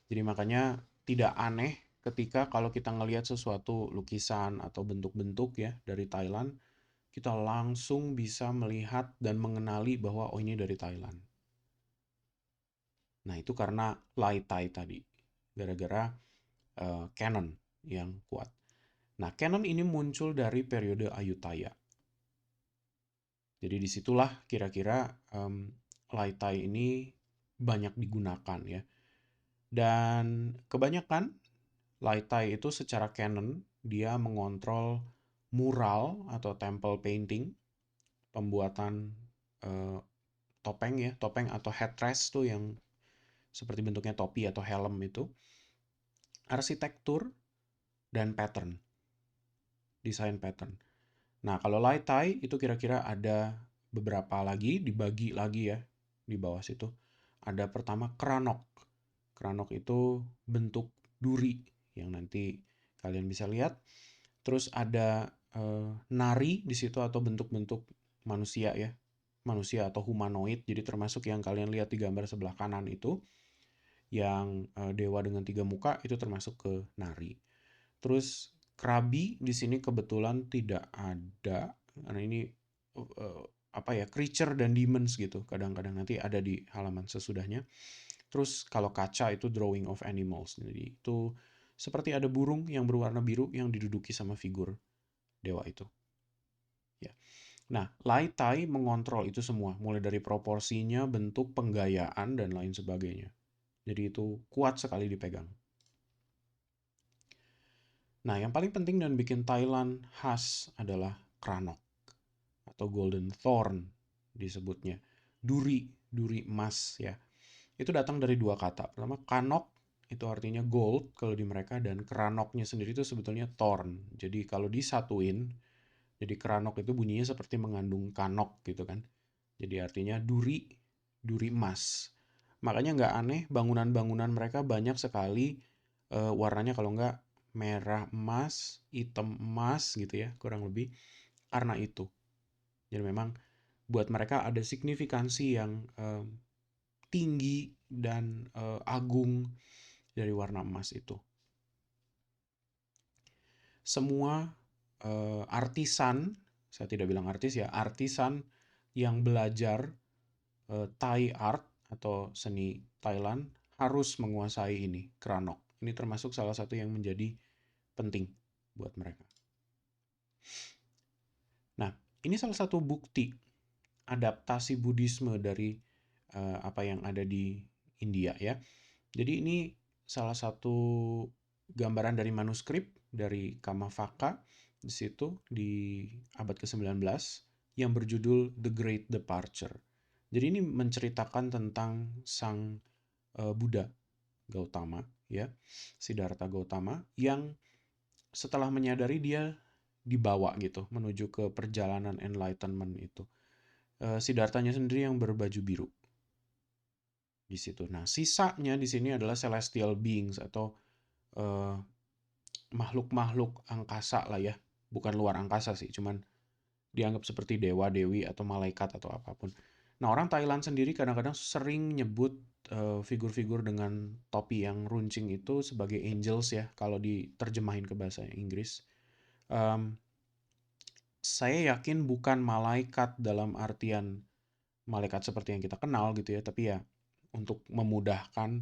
Jadi makanya tidak aneh ketika kalau kita ngelihat sesuatu lukisan atau bentuk-bentuk ya dari Thailand, kita langsung bisa melihat dan mengenali bahwa oh ini dari Thailand. Nah, itu karena Lai Thai tadi. Gara-gara canon yang kuat. Nah, canon ini muncul dari periode Ayutthaya. Jadi disitulah kira-kira Lai Thai ini banyak digunakan ya. Dan kebanyakan Lai Thai itu secara canon dia mengontrol mural atau temple painting, pembuatan eh, topeng ya, topeng atau headdress tuh yang seperti bentuknya topi atau helm itu, arsitektur dan pattern, desain pattern. Nah, kalau Lai Thai itu kira-kira ada beberapa lagi, dibagi lagi ya di bawah situ. Ada pertama keranok. Keranok itu bentuk duri yang nanti kalian bisa lihat. Terus ada nari di situ atau bentuk-bentuk manusia ya. Manusia atau humanoid. Jadi termasuk yang kalian lihat di gambar sebelah kanan itu, yang dewa dengan 3 muka itu termasuk ke nari. Terus krabi di sini kebetulan tidak ada karena ini creature dan demons gitu. Kadang-kadang nanti ada di halaman sesudahnya. Terus kalau kaca itu drawing of animals. Jadi itu seperti ada burung yang berwarna biru yang diduduki sama figur dewa itu. Ya. Nah, Lai Tai mengontrol itu semua, mulai dari proporsinya, bentuk, penggayaan, dan lain sebagainya. Jadi itu kuat sekali dipegang. Nah, yang paling penting dan bikin Thailand khas adalah kranok atau golden thorn disebutnya. Duri, duri emas ya. Itu datang dari dua kata. Pertama, kanok itu artinya gold kalau di mereka, dan kranoknya sendiri itu sebetulnya thorn. Jadi kalau disatuin, jadi kranok itu bunyinya seperti mengandung kanok gitu kan. Jadi artinya duri, duri emas. Makanya nggak aneh bangunan-bangunan mereka banyak sekali warnanya kalau nggak merah emas, hitam emas gitu ya, kurang lebih karena itu. Jadi memang buat mereka ada signifikansi yang tinggi dan agung dari warna emas itu. Semua artisan, saya tidak bilang artis ya, artisan yang belajar Thai art atau seni Thailand harus menguasai ini, kranok. Ini termasuk salah satu yang menjadi penting buat mereka. Nah, ini salah satu bukti adaptasi Buddhisme dari apa yang ada di India ya. Jadi ini salah satu gambaran dari manuskrip dari Kamafaka di situ di abad ke-19 yang berjudul The Great Departure. Jadi ini menceritakan tentang sang Buddha Gautama ya, Siddhartha Gautama yang setelah menyadari dia dibawa gitu menuju ke perjalanan enlightenment itu. Siddharthanya sendiri yang berbaju biru di situ. Nah, sisanya di sini adalah celestial beings atau uh, makhluk-makhluk angkasa lah ya. Bukan luar angkasa sih, cuman dianggap seperti dewa, dewi, atau malaikat atau apapun. Nah, orang Thailand sendiri kadang-kadang sering nyebut figur-figur dengan topi yang runcing itu sebagai angels ya, kalau diterjemahin ke bahasa Inggris. Um, saya yakin bukan malaikat dalam artian malaikat seperti yang kita kenal gitu ya, tapi ya untuk memudahkan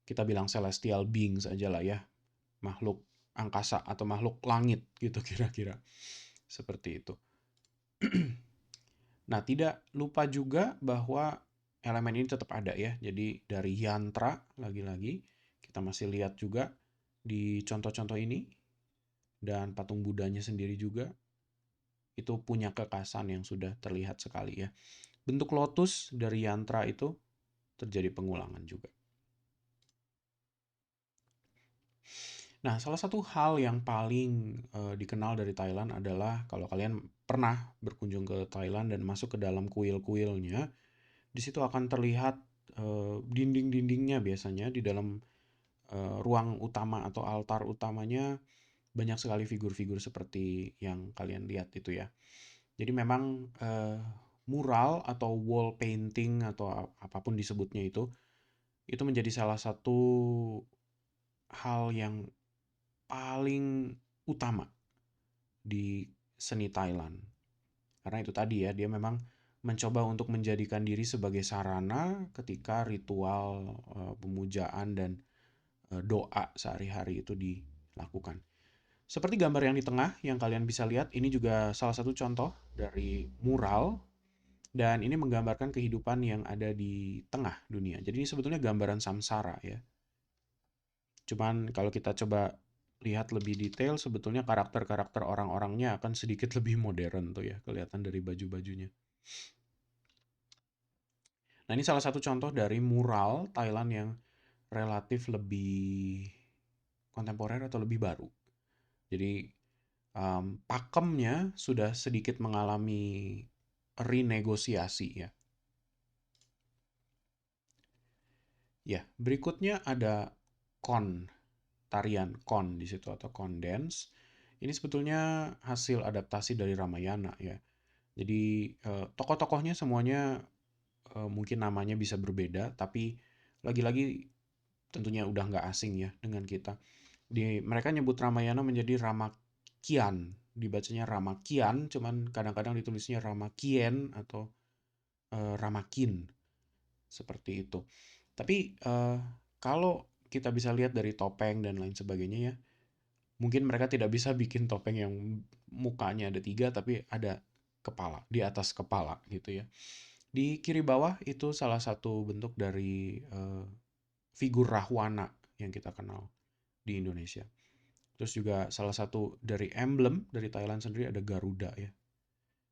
kita bilang celestial beings aja lah ya, makhluk angkasa atau makhluk langit gitu kira-kira. Seperti itu. Nah, tidak lupa juga bahwa elemen ini tetap ada ya. Jadi dari yantra lagi-lagi kita masih lihat juga di contoh-contoh ini, dan patung Budanya sendiri juga itu punya kekasan yang sudah terlihat sekali ya. Bentuk lotus dari yantra itu terjadi pengulangan juga. Nah, salah satu hal yang paling dikenal dari Thailand adalah kalau kalian pernah berkunjung ke Thailand dan masuk ke dalam kuil-kuilnya, di situ akan terlihat dinding-dindingnya biasanya di dalam ruang utama atau altar utamanya banyak sekali figur-figur seperti yang kalian lihat itu ya. Jadi memang mural atau wall painting atau apapun disebutnya itu menjadi salah satu hal yang paling utama di seni Thailand. Karena itu tadi ya, dia memang mencoba untuk menjadikan diri sebagai sarana ketika ritual pemujaan dan doa sehari-hari itu dilakukan. Seperti gambar yang di tengah yang kalian bisa lihat, ini juga salah satu contoh dari mural, dan ini menggambarkan kehidupan yang ada di tengah dunia. Jadi ini sebetulnya gambaran samsara ya. Cuman kalau kita coba lihat lebih detail, sebetulnya karakter-karakter orang-orangnya akan sedikit lebih modern tuh ya, kelihatan dari baju-bajunya. Nah, ini salah satu contoh dari mural Thailand yang relatif lebih kontemporer atau lebih baru. Jadi pakemnya sudah sedikit mengalami renegosiasi ya. Ya, berikutnya ada kon, tarian kon di situ atau kon dance. Ini sebetulnya hasil adaptasi dari Ramayana ya. Jadi tokoh-tokohnya semuanya mungkin namanya bisa berbeda, tapi lagi-lagi tentunya udah nggak asing ya dengan kita. Mereka nyebut Ramayana menjadi Ramakian, dibacanya Ramakian, cuman kadang-kadang ditulisnya Ramakien atau Ramakin, seperti itu. Tapi kalau kita bisa lihat dari topeng dan lain sebagainya ya, mungkin mereka tidak bisa bikin topeng yang mukanya ada 3 tapi ada kepala, di atas kepala gitu ya. Di kiri bawah itu salah satu bentuk dari figur Rahwana yang kita kenal di Indonesia. Terus juga salah satu dari emblem dari Thailand sendiri ada Garuda ya.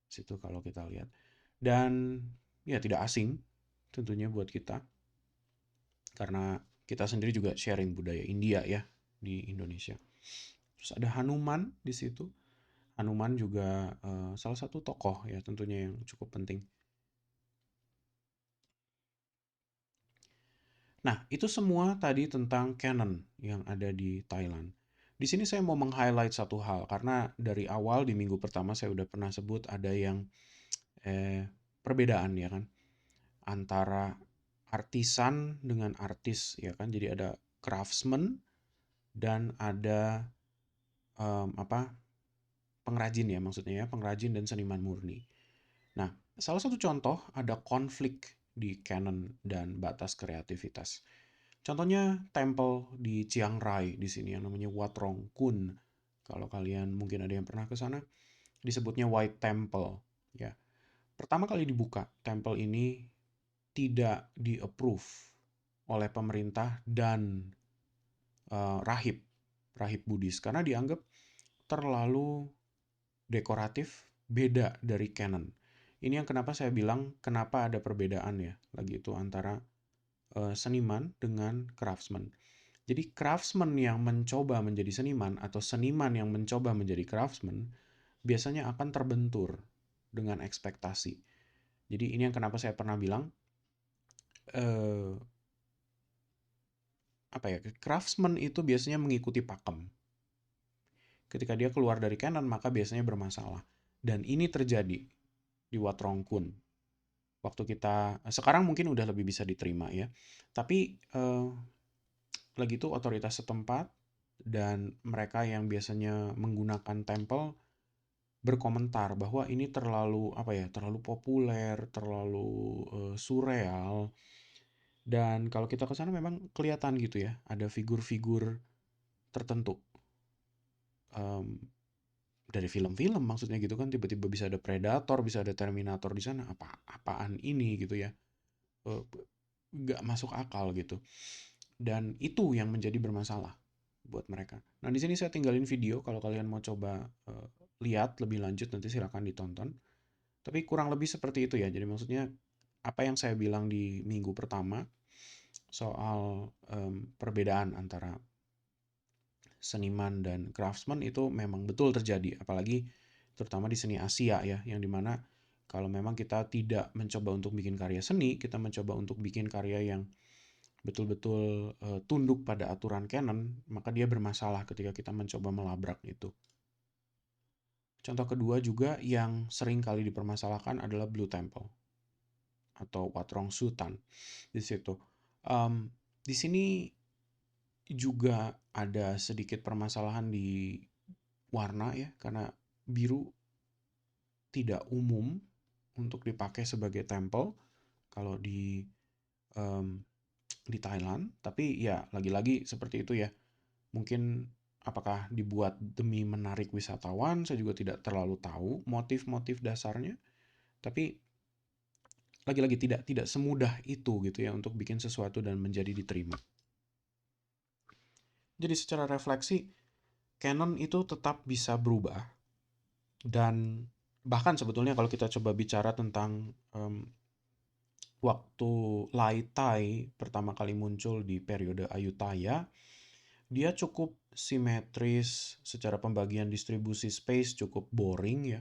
Situ kalau kita lihat. Dan ya tidak asing tentunya buat kita karena kita sendiri juga sharing budaya India ya di Indonesia. Terus ada Hanuman di situ. Hanuman juga salah satu tokoh ya tentunya yang cukup penting. Nah, itu semua tadi tentang canon yang ada di Thailand. Di sini saya mau meng-highlight satu hal karena dari awal di minggu pertama saya udah pernah sebut ada yang perbedaan ya kan antara artisan dengan artis ya kan. Jadi ada craftsman dan ada apa pengrajin ya maksudnya ya, pengrajin dan seniman murni. Nah, salah satu contoh ada konflik di canon dan batas kreativitas. Contohnya temple di Chiang Rai di sini yang namanya Wat Rong Kun. Kalau kalian mungkin ada yang pernah ke sana, disebutnya White Temple. Ya, pertama kali dibuka, temple ini tidak di-approve oleh pemerintah dan rahib, rahib Buddhis karena dianggap terlalu dekoratif, beda dari canon. Ini yang kenapa saya bilang kenapa ada perbedaan ya, lagi itu antara seniman dengan craftsman. Jadi craftsman yang mencoba menjadi seniman atau seniman yang mencoba menjadi craftsman biasanya akan terbentur dengan ekspektasi. Jadi ini yang kenapa saya pernah bilang eh, apa ya, craftsman itu biasanya mengikuti pakem. Ketika dia keluar dari canon maka biasanya bermasalah. Dan ini terjadi di Wat Rong Kun. Waktu kita sekarang mungkin udah lebih bisa diterima ya. Tapi lagi itu otoritas setempat dan mereka yang biasanya menggunakan temple berkomentar bahwa ini terlalu apa ya, terlalu populer, terlalu surreal. Dan kalau kita ke sana memang kelihatan gitu ya, ada figur-figur tertentu. Em, dari film-film maksudnya gitu kan tiba-tiba bisa ada Predator, bisa ada Terminator di sana. Apaan ini gitu ya. Eh, nggak masuk akal gitu. Dan itu yang menjadi bermasalah buat mereka. Nah, di sini saya tinggalin video kalau kalian mau coba lihat lebih lanjut nanti silakan ditonton. Tapi kurang lebih seperti itu ya. Jadi maksudnya apa yang saya bilang di minggu pertama soal perbedaan antara seniman dan craftsman itu memang betul terjadi. Apalagi terutama di seni Asia ya, yang dimana kalau memang kita tidak mencoba untuk bikin karya seni, kita mencoba untuk bikin karya yang betul-betul tunduk pada aturan canon, maka dia bermasalah ketika kita mencoba melabrak itu. Contoh kedua juga yang sering kali dipermasalahkan adalah Blue Temple atau Wat Rong Sutan di situ. Di sini juga ada sedikit permasalahan di warna ya, karena biru tidak umum untuk dipakai sebagai temple kalau em, di Thailand. Tapi ya lagi-lagi seperti itu ya. Mungkin apakah dibuat demi menarik wisatawan, saya juga tidak terlalu tahu motif-motif dasarnya. Tapi lagi-lagi tidak semudah itu gitu ya untuk bikin sesuatu dan menjadi diterima. Jadi secara refleksi, canon itu tetap bisa berubah dan bahkan sebetulnya kalau kita coba bicara tentang waktu Lai Tai pertama kali muncul di periode Ayutthaya, dia cukup simetris secara pembagian distribusi space cukup boring ya.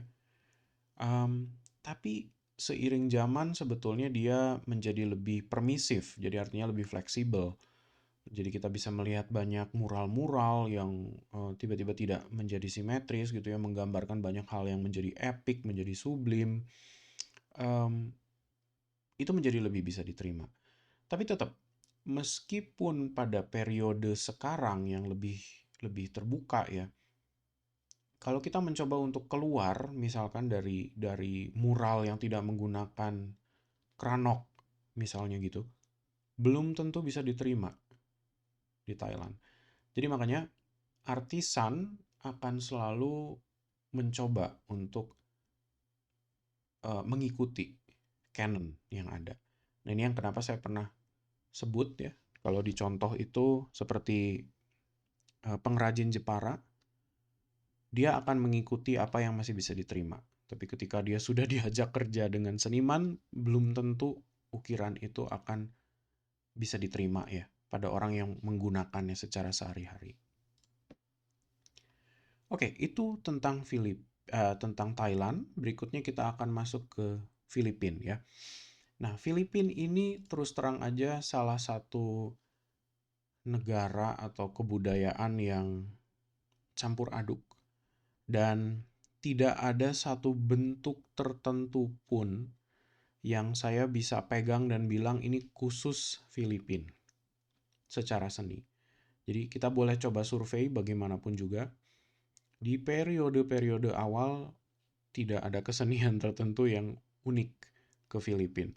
Tapi seiring zaman sebetulnya dia menjadi lebih permisif, jadi artinya lebih fleksibel, Jadi kita bisa melihat banyak mural-mural yang tiba-tiba tidak menjadi simetris gitu ya, menggambarkan banyak hal yang menjadi epic, menjadi sublim. Em, itu menjadi lebih bisa diterima. Tapi tetap, meskipun pada periode sekarang yang lebih lebih terbuka ya, kalau kita mencoba untuk keluar misalkan dari mural yang tidak menggunakan kranok misalnya gitu, belum tentu bisa diterima di Thailand. Jadi makanya artisan akan selalu mencoba untuk mengikuti canon yang ada. Nah, ini yang kenapa saya pernah sebut ya, kalau di contoh itu seperti pengrajin Jepara, dia akan mengikuti apa yang masih bisa diterima. Tapi ketika dia sudah diajak kerja dengan seniman, belum tentu ukiran itu akan bisa diterima ya pada orang yang menggunakannya secara sehari-hari. Oke, itu tentang Thailand. Berikutnya kita akan masuk ke Filipina ya. Nah, Filipina ini terus terang aja salah satu negara atau kebudayaan yang campur aduk. Dan tidak ada satu bentuk tertentu pun yang saya bisa pegang dan bilang ini khusus Filipina secara seni. Jadi kita boleh coba survei bagaimanapun juga. Di periode-periode awal tidak ada kesenian tertentu yang unik ke Filipina.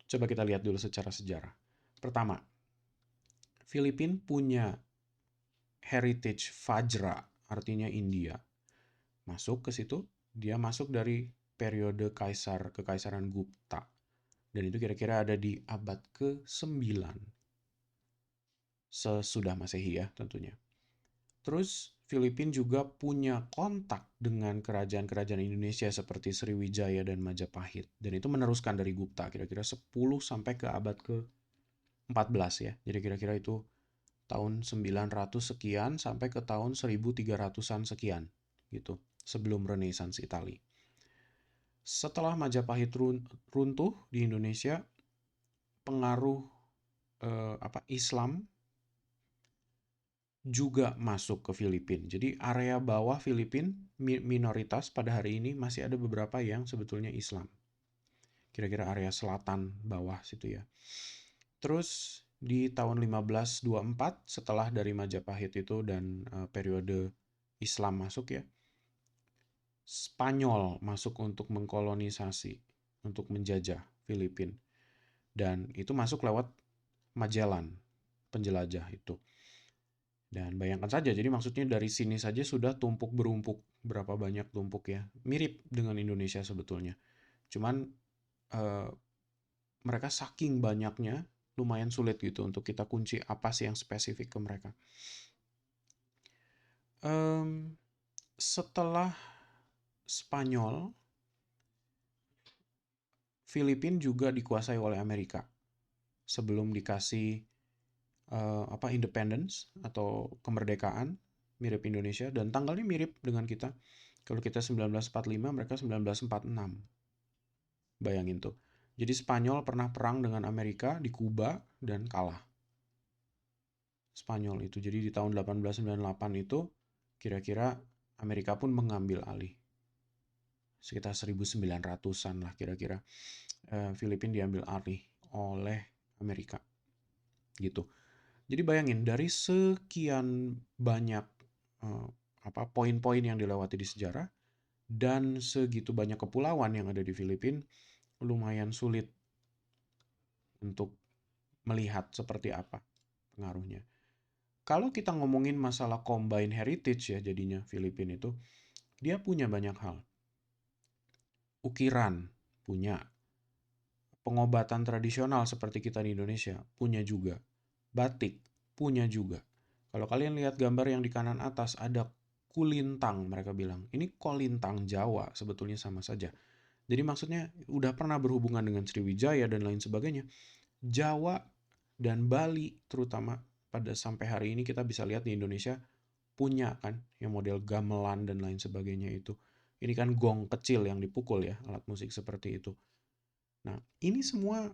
Coba kita lihat dulu secara sejarah. Pertama, Filipina punya heritage Vajra, artinya India. Masuk ke situ, dia masuk dari periode kekaisaran Gupta. Dan itu kira-kira ada di abad ke-9 sesudah Masehi ya tentunya. Terus Filipina juga punya kontak dengan kerajaan-kerajaan Indonesia seperti Sriwijaya dan Majapahit. Dan itu meneruskan dari Gupta kira-kira 10 sampai ke abad ke-14 ya. Jadi kira-kira itu tahun 900 sekian sampai ke tahun 1300-an sekian gitu. Sebelum Renaissance Italia. Setelah Majapahit runtuh di Indonesia, pengaruh Islam juga masuk ke Filipina. Jadi area bawah Filipina minoritas pada hari ini masih ada beberapa yang sebetulnya Islam. Kira-kira area selatan bawah situ ya. Terus di tahun 1524 setelah dari Majapahit itu dan periode Islam masuk ya, Spanyol masuk untuk mengkolonisasi, untuk menjajah Filipina. Dan itu masuk lewat Magellan, penjelajah itu. Dan bayangkan saja, jadi maksudnya dari sini saja sudah tumpuk berumpuk. Berapa banyak tumpuk ya. Mirip dengan Indonesia sebetulnya. Cuman eh, mereka saking banyaknya, lumayan sulit gitu untuk kita kunci apa sih yang spesifik ke mereka. Setelah Spanyol, Filipina juga dikuasai oleh Amerika sebelum dikasih independence atau kemerdekaan, mirip Indonesia dan tanggalnya mirip dengan kita. Kalau kita 1945, mereka 1946. Bayangin tuh. Jadi Spanyol pernah perang dengan Amerika di Kuba dan kalah. Spanyol itu. Jadi di tahun 1898 itu kira-kira Amerika pun mengambil alih. Sekitar 1900-an lah kira-kira. Filipina diambil alih oleh Amerika. Gitu. Jadi bayangin dari sekian banyak poin-poin yang dilewati di sejarah dan segitu banyak kepulauan yang ada di Filipina, lumayan sulit untuk melihat seperti apa pengaruhnya. Kalau kita ngomongin masalah combine heritage ya jadinya Filipina itu, dia punya banyak hal. Ukiran punya, pengobatan tradisional seperti kita di Indonesia punya juga, batik punya juga. Kalau kalian lihat gambar yang di kanan atas ada kulintang, mereka bilang ini kolintang Jawa, sebetulnya sama saja. Jadi maksudnya udah pernah berhubungan dengan Sriwijaya dan lain sebagainya. Jawa dan Bali terutama pada sampai hari ini kita bisa lihat di Indonesia punya kan yang model gamelan dan lain sebagainya itu. Ini kan gong kecil yang dipukul ya, alat musik seperti itu. Nah, ini semua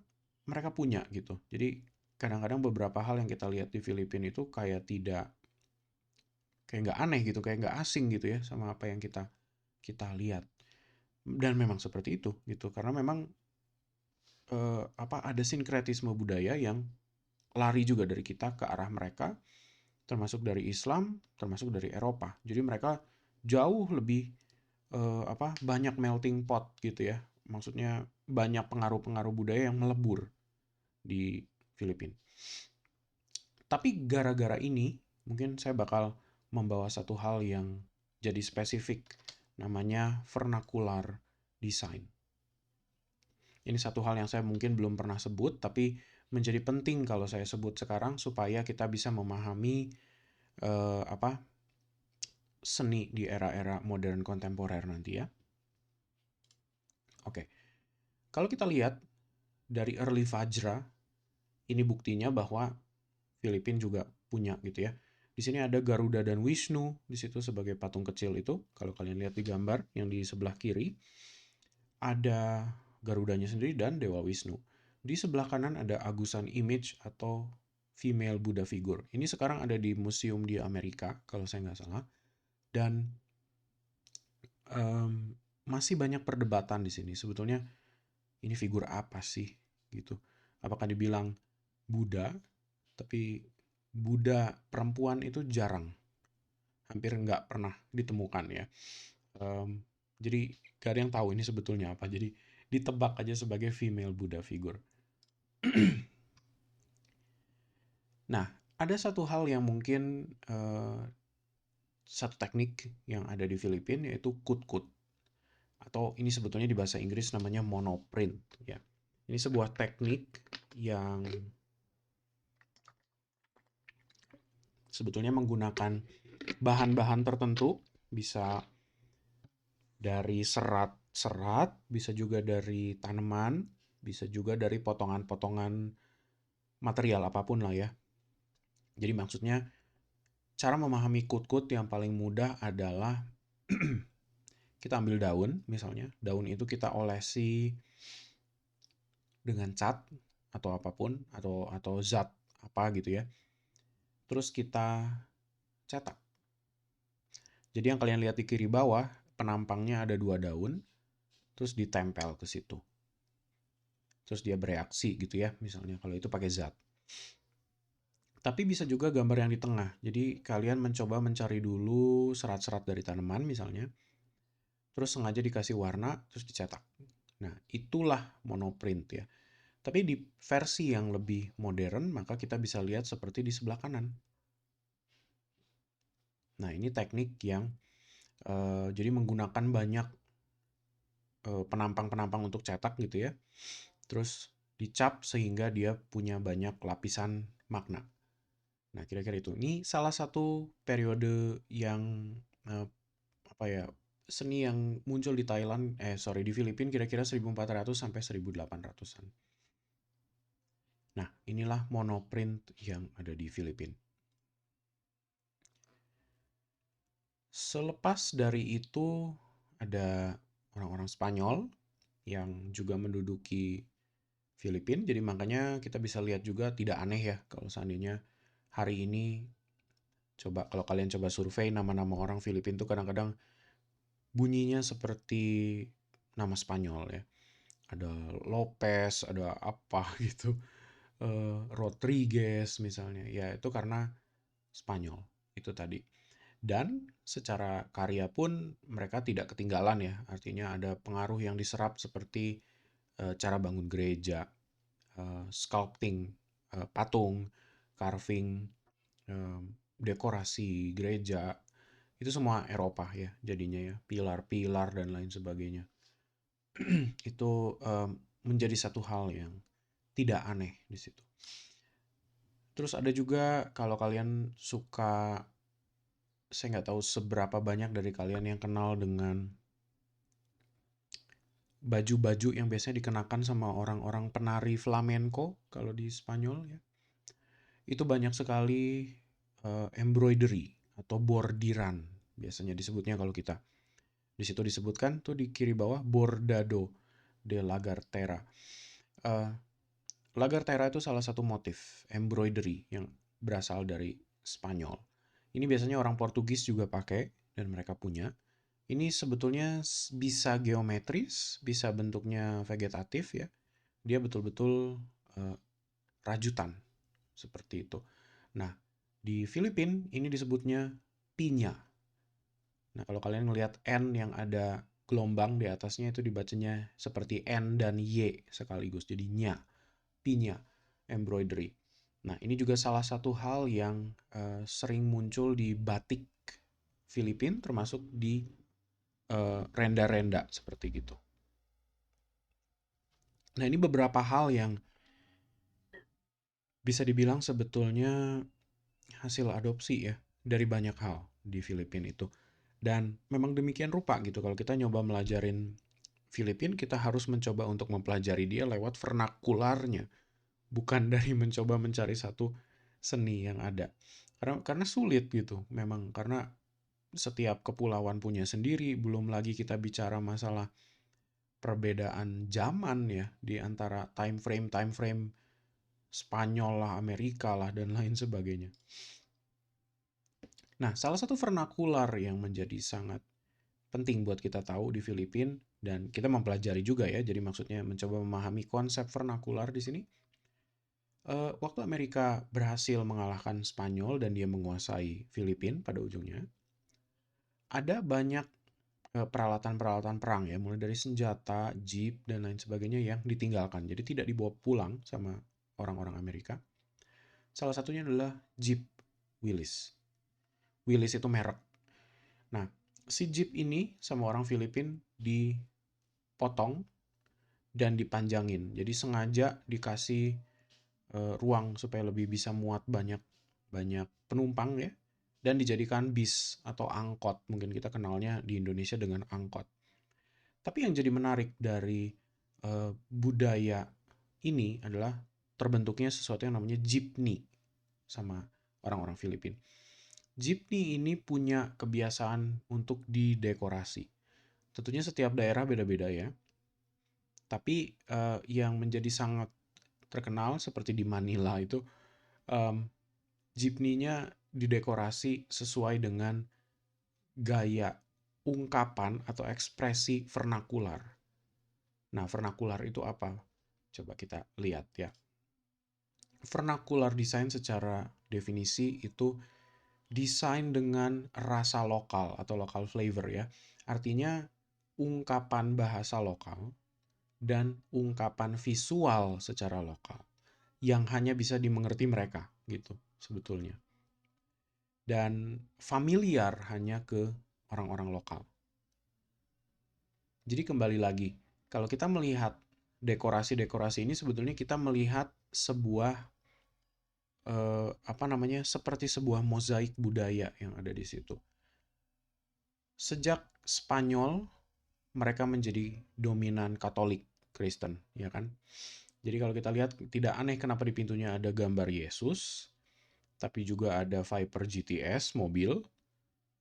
mereka punya gitu. Jadi kadang-kadang beberapa hal yang kita lihat di Filipina itu kayak nggak aneh gitu, kayak nggak asing gitu ya sama apa yang kita kita lihat. Dan memang seperti itu gitu, karena memang ada sinkretisme budaya yang lari juga dari kita ke arah mereka, termasuk dari Islam, termasuk dari Eropa. Jadi mereka jauh lebih banyak melting pot gitu ya. Maksudnya banyak pengaruh-pengaruh budaya yang melebur di Filipina. Tapi gara-gara ini, mungkin saya bakal membawa satu hal yang jadi spesifik, namanya vernacular design. Ini satu hal yang saya mungkin belum pernah sebut, tapi menjadi penting kalau saya sebut sekarang supaya kita bisa memahami seni di era-era modern kontemporer nanti ya. Oke, kalau kita lihat dari early Vajra, ini buktinya bahwa Filipina juga punya gitu ya. Di sini ada Garuda dan Wisnu di situ sebagai patung kecil itu. Kalau kalian lihat di gambar yang di sebelah kiri, ada Garudanya sendiri dan Dewa Wisnu. Di sebelah kanan ada agusan image atau female Buddha figure. Ini sekarang ada di museum di Amerika kalau saya nggak salah. Dan masih banyak perdebatan di sini. Sebetulnya ini figur apa sih gitu? Apakah dibilang Buddha? Tapi Buddha perempuan itu jarang, hampir nggak pernah ditemukan ya. Jadi gak ada yang tahu ini sebetulnya apa. Jadi ditebak aja sebagai female Buddha figure. Nah, ada satu hal yang mungkin satu teknik yang ada di Filipina yaitu kut-kut. Atau ini sebetulnya di bahasa Inggris namanya monoprint ya. Ini sebuah teknik yang sebetulnya menggunakan bahan-bahan tertentu, bisa dari serat-serat, bisa juga dari tanaman, bisa juga dari potongan-potongan material apapun lah ya. Jadi maksudnya cara memahami kut-kut yang paling mudah adalah kita ambil daun misalnya, daun itu kita olesi dengan cat atau apapun atau zat apa gitu ya. Terus kita cetak. Jadi yang kalian lihat di kiri bawah, penampangnya ada 2 daun, terus ditempel ke situ. Terus dia bereaksi gitu ya, misalnya kalau itu pakai zat. Tapi bisa juga gambar yang di tengah. Jadi kalian mencoba mencari dulu serat-serat dari tanaman misalnya, terus sengaja dikasih warna, terus dicetak. Nah, itulah monoprint ya. Tapi di versi yang lebih modern, maka kita bisa lihat seperti di sebelah kanan. Nah, ini teknik yang jadi menggunakan banyak penampang-penampang untuk cetak gitu ya. Terus dicap sehingga dia punya banyak lapisan makna. Nah, kira-kira itu. Ini salah satu periode yang eh, seni yang muncul di di Filipina kira-kira 1400 sampai 1800-an. Nah, inilah monoprint yang ada di Filipina. Selepas dari itu ada orang-orang Spanyol yang juga menduduki Filipina. Jadi makanya kita bisa lihat juga tidak aneh ya kalau seandainya hari ini kalau kalian coba survei nama-nama orang Filipina itu kadang-kadang bunyinya seperti nama Spanyol ya. Ada Lopez, ada apa gitu. Rodriguez misalnya. Ya itu karena Spanyol itu tadi. Dan secara karya pun mereka tidak ketinggalan ya. Artinya ada pengaruh yang diserap seperti cara bangun gereja, sculpting, patung, carving, dekorasi gereja. Itu semua Eropa ya jadinya ya. Pilar-pilar dan lain sebagainya. Itu menjadi satu hal yang tidak aneh di situ. Terus ada juga kalau kalian suka, saya nggak tahu seberapa banyak dari kalian yang kenal dengan baju-baju yang biasanya dikenakan sama orang-orang penari flamenco kalau di Spanyol ya. Itu banyak sekali embroidery atau bordiran biasanya disebutnya kalau kita. Di situ disebutkan tuh di kiri bawah bordado de la Gartera. Lagartera itu salah satu motif embroidery yang berasal dari Spanyol. Ini biasanya orang Portugis juga pakai dan mereka punya. Ini sebetulnya bisa geometris, bisa bentuknya vegetatif ya. Dia betul-betul uh, rajutan seperti itu. Nah, di Filipina ini disebutnya pinya. Nah, kalau kalian ngelihat N yang ada gelombang di atasnya itu dibacanya seperti N dan Y sekaligus. Jadi nya, pinya, embroidery. Nah, ini juga salah satu hal yang sering muncul di batik Filipina termasuk di renda-renda seperti gitu. Nah, ini beberapa hal yang bisa dibilang sebetulnya hasil adopsi ya dari banyak hal di Filipina itu. Dan memang demikian rupa gitu. Kalau kita nyoba melajarin Filipina, kita harus mencoba untuk mempelajari dia lewat vernakularnya, bukan dari mencoba mencari satu seni yang ada. Karena sulit gitu, memang karena setiap kepulauan punya sendiri, belum lagi kita bicara masalah perbedaan zaman ya di antara time frame Spanyol lah, Amerika lah dan lain sebagainya. Nah, salah satu vernakular yang menjadi sangat penting buat kita tahu di Filipina dan kita mempelajari juga ya. Jadi maksudnya mencoba memahami konsep vernakular di sini. Waktu Amerika berhasil mengalahkan Spanyol dan dia menguasai Filipina pada ujungnya, ada banyak peralatan-peralatan perang ya, mulai dari senjata, jeep dan lain sebagainya yang ditinggalkan. Jadi tidak dibawa pulang sama orang-orang Amerika. Salah satunya adalah Jeep Willys. Willys itu merek. Nah, si Jeep ini sama orang Filipina dipotong dan dipanjangin. Jadi sengaja dikasih ruang supaya lebih bisa muat banyak banyak penumpang ya dan dijadikan bis atau angkot. Mungkin kita kenalnya di Indonesia dengan angkot. Tapi yang jadi menarik dari budaya ini adalah terbentuknya sesuatu yang namanya jeepney sama orang-orang Filipina. Jeepney ini punya kebiasaan untuk didekorasi. Tentunya setiap daerah beda-beda ya. Tapi yang menjadi sangat terkenal seperti di Manila itu um, jeepney-nya didekorasi sesuai dengan gaya ungkapan atau ekspresi vernakular. Nah, vernakular itu apa? Coba kita lihat ya. Vernakular design secara definisi itu desain dengan rasa lokal atau local flavor ya. Artinya ungkapan bahasa lokal dan ungkapan visual secara lokal yang hanya bisa dimengerti mereka gitu sebetulnya. Dan familiar hanya ke orang-orang lokal. Jadi kembali lagi, kalau kita melihat dekorasi-dekorasi ini sebetulnya kita melihat sebuah apa namanya seperti sebuah mozaik budaya yang ada di situ. Sejak Spanyol mereka menjadi dominan Katolik Kristen, ya kan? Jadi kalau kita lihat tidak aneh kenapa di pintunya ada gambar Yesus, tapi juga ada Viper GTS mobil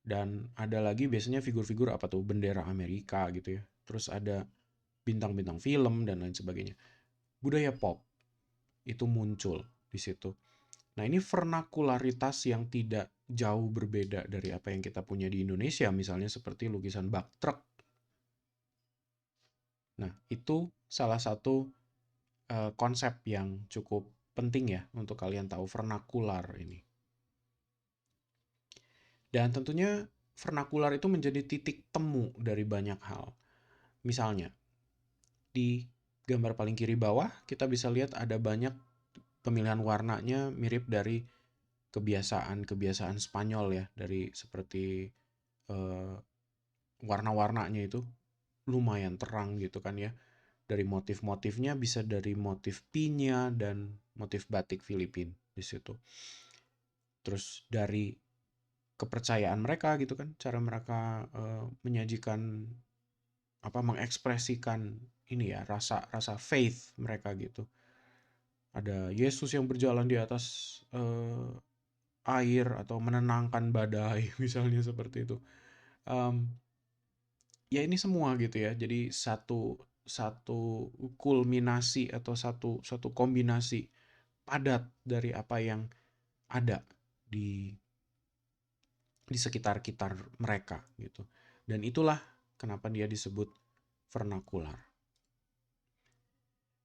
dan ada lagi biasanya figur-figur apa tuh bendera Amerika gitu ya. Terus ada bintang-bintang film dan lain sebagainya. Budaya pop itu muncul di situ. Nah, ini vernakularitas yang tidak jauh berbeda dari apa yang kita punya di Indonesia, misalnya seperti lukisan bak truk. Nah, itu salah satu konsep yang cukup penting ya untuk kalian tahu vernakular ini. Dan tentunya vernakular itu menjadi titik temu dari banyak hal. Misalnya, di gambar paling kiri bawah kita bisa lihat ada banyak pemilihan warnanya mirip dari kebiasaan-kebiasaan Spanyol ya, dari seperti uh, warna-warnanya itu lumayan terang gitu kan ya. Dari motif-motifnya bisa dari motif pinya dan motif batik Filipin di situ. Terus dari kepercayaan mereka gitu kan, cara mereka menyajikan apa mengekspresikan ini ya rasa rasa faith mereka gitu. Ada Yesus yang berjalan di atas air atau menenangkan badai misalnya seperti itu. Um, ya ini semua gitu ya. Jadi satu satu kulminasi atau satu kombinasi padat dari apa yang ada di sekitar-kitar mereka gitu. Dan itulah kenapa dia disebut vernakular.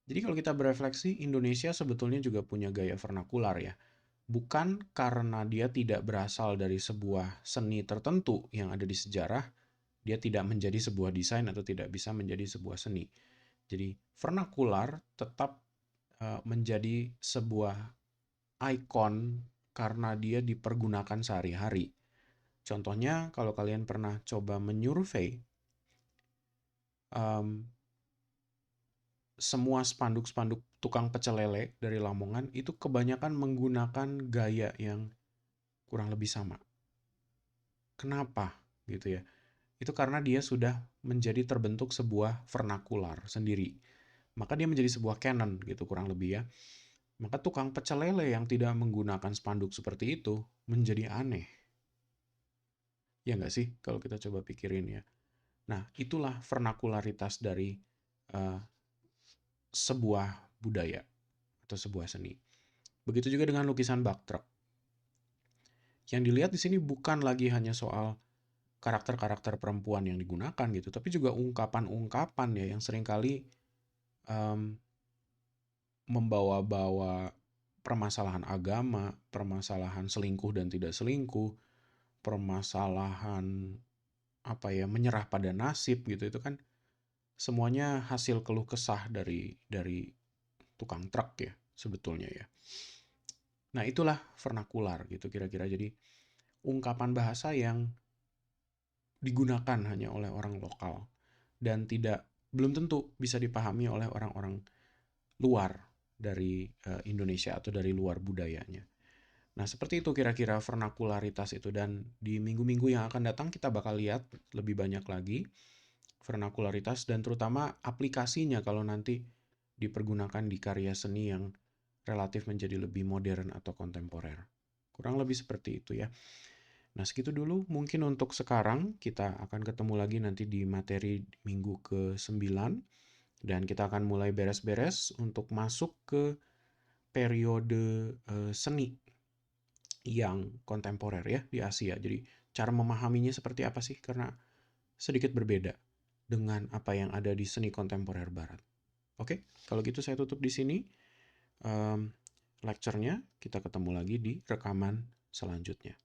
Jadi kalau kita berefleksi, Indonesia sebetulnya juga punya gaya vernakular ya. Bukan karena dia tidak berasal dari sebuah seni tertentu yang ada di sejarah, dia tidak menjadi sebuah desain atau tidak bisa menjadi sebuah seni. Jadi vernakular tetap menjadi sebuah ikon karena dia dipergunakan sehari-hari. Contohnya kalau kalian pernah coba menyurvei semua spanduk-spanduk tukang pecel lele dari Lamongan itu kebanyakan menggunakan gaya yang kurang lebih sama. Kenapa gitu ya? Itu karena dia sudah menjadi terbentuk sebuah vernakular sendiri. Maka dia menjadi sebuah canon gitu kurang lebih ya. Maka tukang pecel lele yang tidak menggunakan spanduk seperti itu menjadi aneh. Ya nggak sih kalau kita coba pikirin ya. Nah, itulah vernakularitas dari uh, sebuah budaya atau sebuah seni. Begitu juga dengan lukisan bak truk. Yang dilihat di sini bukan lagi hanya soal karakter-karakter perempuan yang digunakan gitu, tapi juga ungkapan-ungkapan ya yang seringkali um, membawa-bawa permasalahan agama, permasalahan selingkuh dan tidak selingkuh, permasalahan apa ya menyerah pada nasib gitu itu kan semuanya hasil keluh kesah dari tukang truk ya sebetulnya ya. Nah, itulah vernakular gitu kira-kira. Jadi ungkapan bahasa yang digunakan hanya oleh orang lokal dan belum tentu bisa dipahami oleh orang-orang luar dari Indonesia atau dari luar budayanya. Nah, seperti itu kira-kira vernakularitas itu dan di minggu-minggu yang akan datang kita bakal lihat lebih banyak lagi vernakularitas dan terutama aplikasinya kalau nanti dipergunakan di karya seni yang relatif menjadi lebih modern atau kontemporer. Kurang lebih seperti itu ya. Nah, segitu dulu mungkin untuk sekarang. Kita akan ketemu lagi nanti di materi minggu ke-9 dan kita akan mulai beres-beres untuk masuk ke periode seni yang kontemporer ya di Asia. Jadi cara memahaminya seperti apa sih? Karena sedikit berbeda dengan apa yang ada di seni kontemporer barat. Oke, kalau gitu saya tutup di sini lecture-nya. Kita ketemu lagi di rekaman selanjutnya.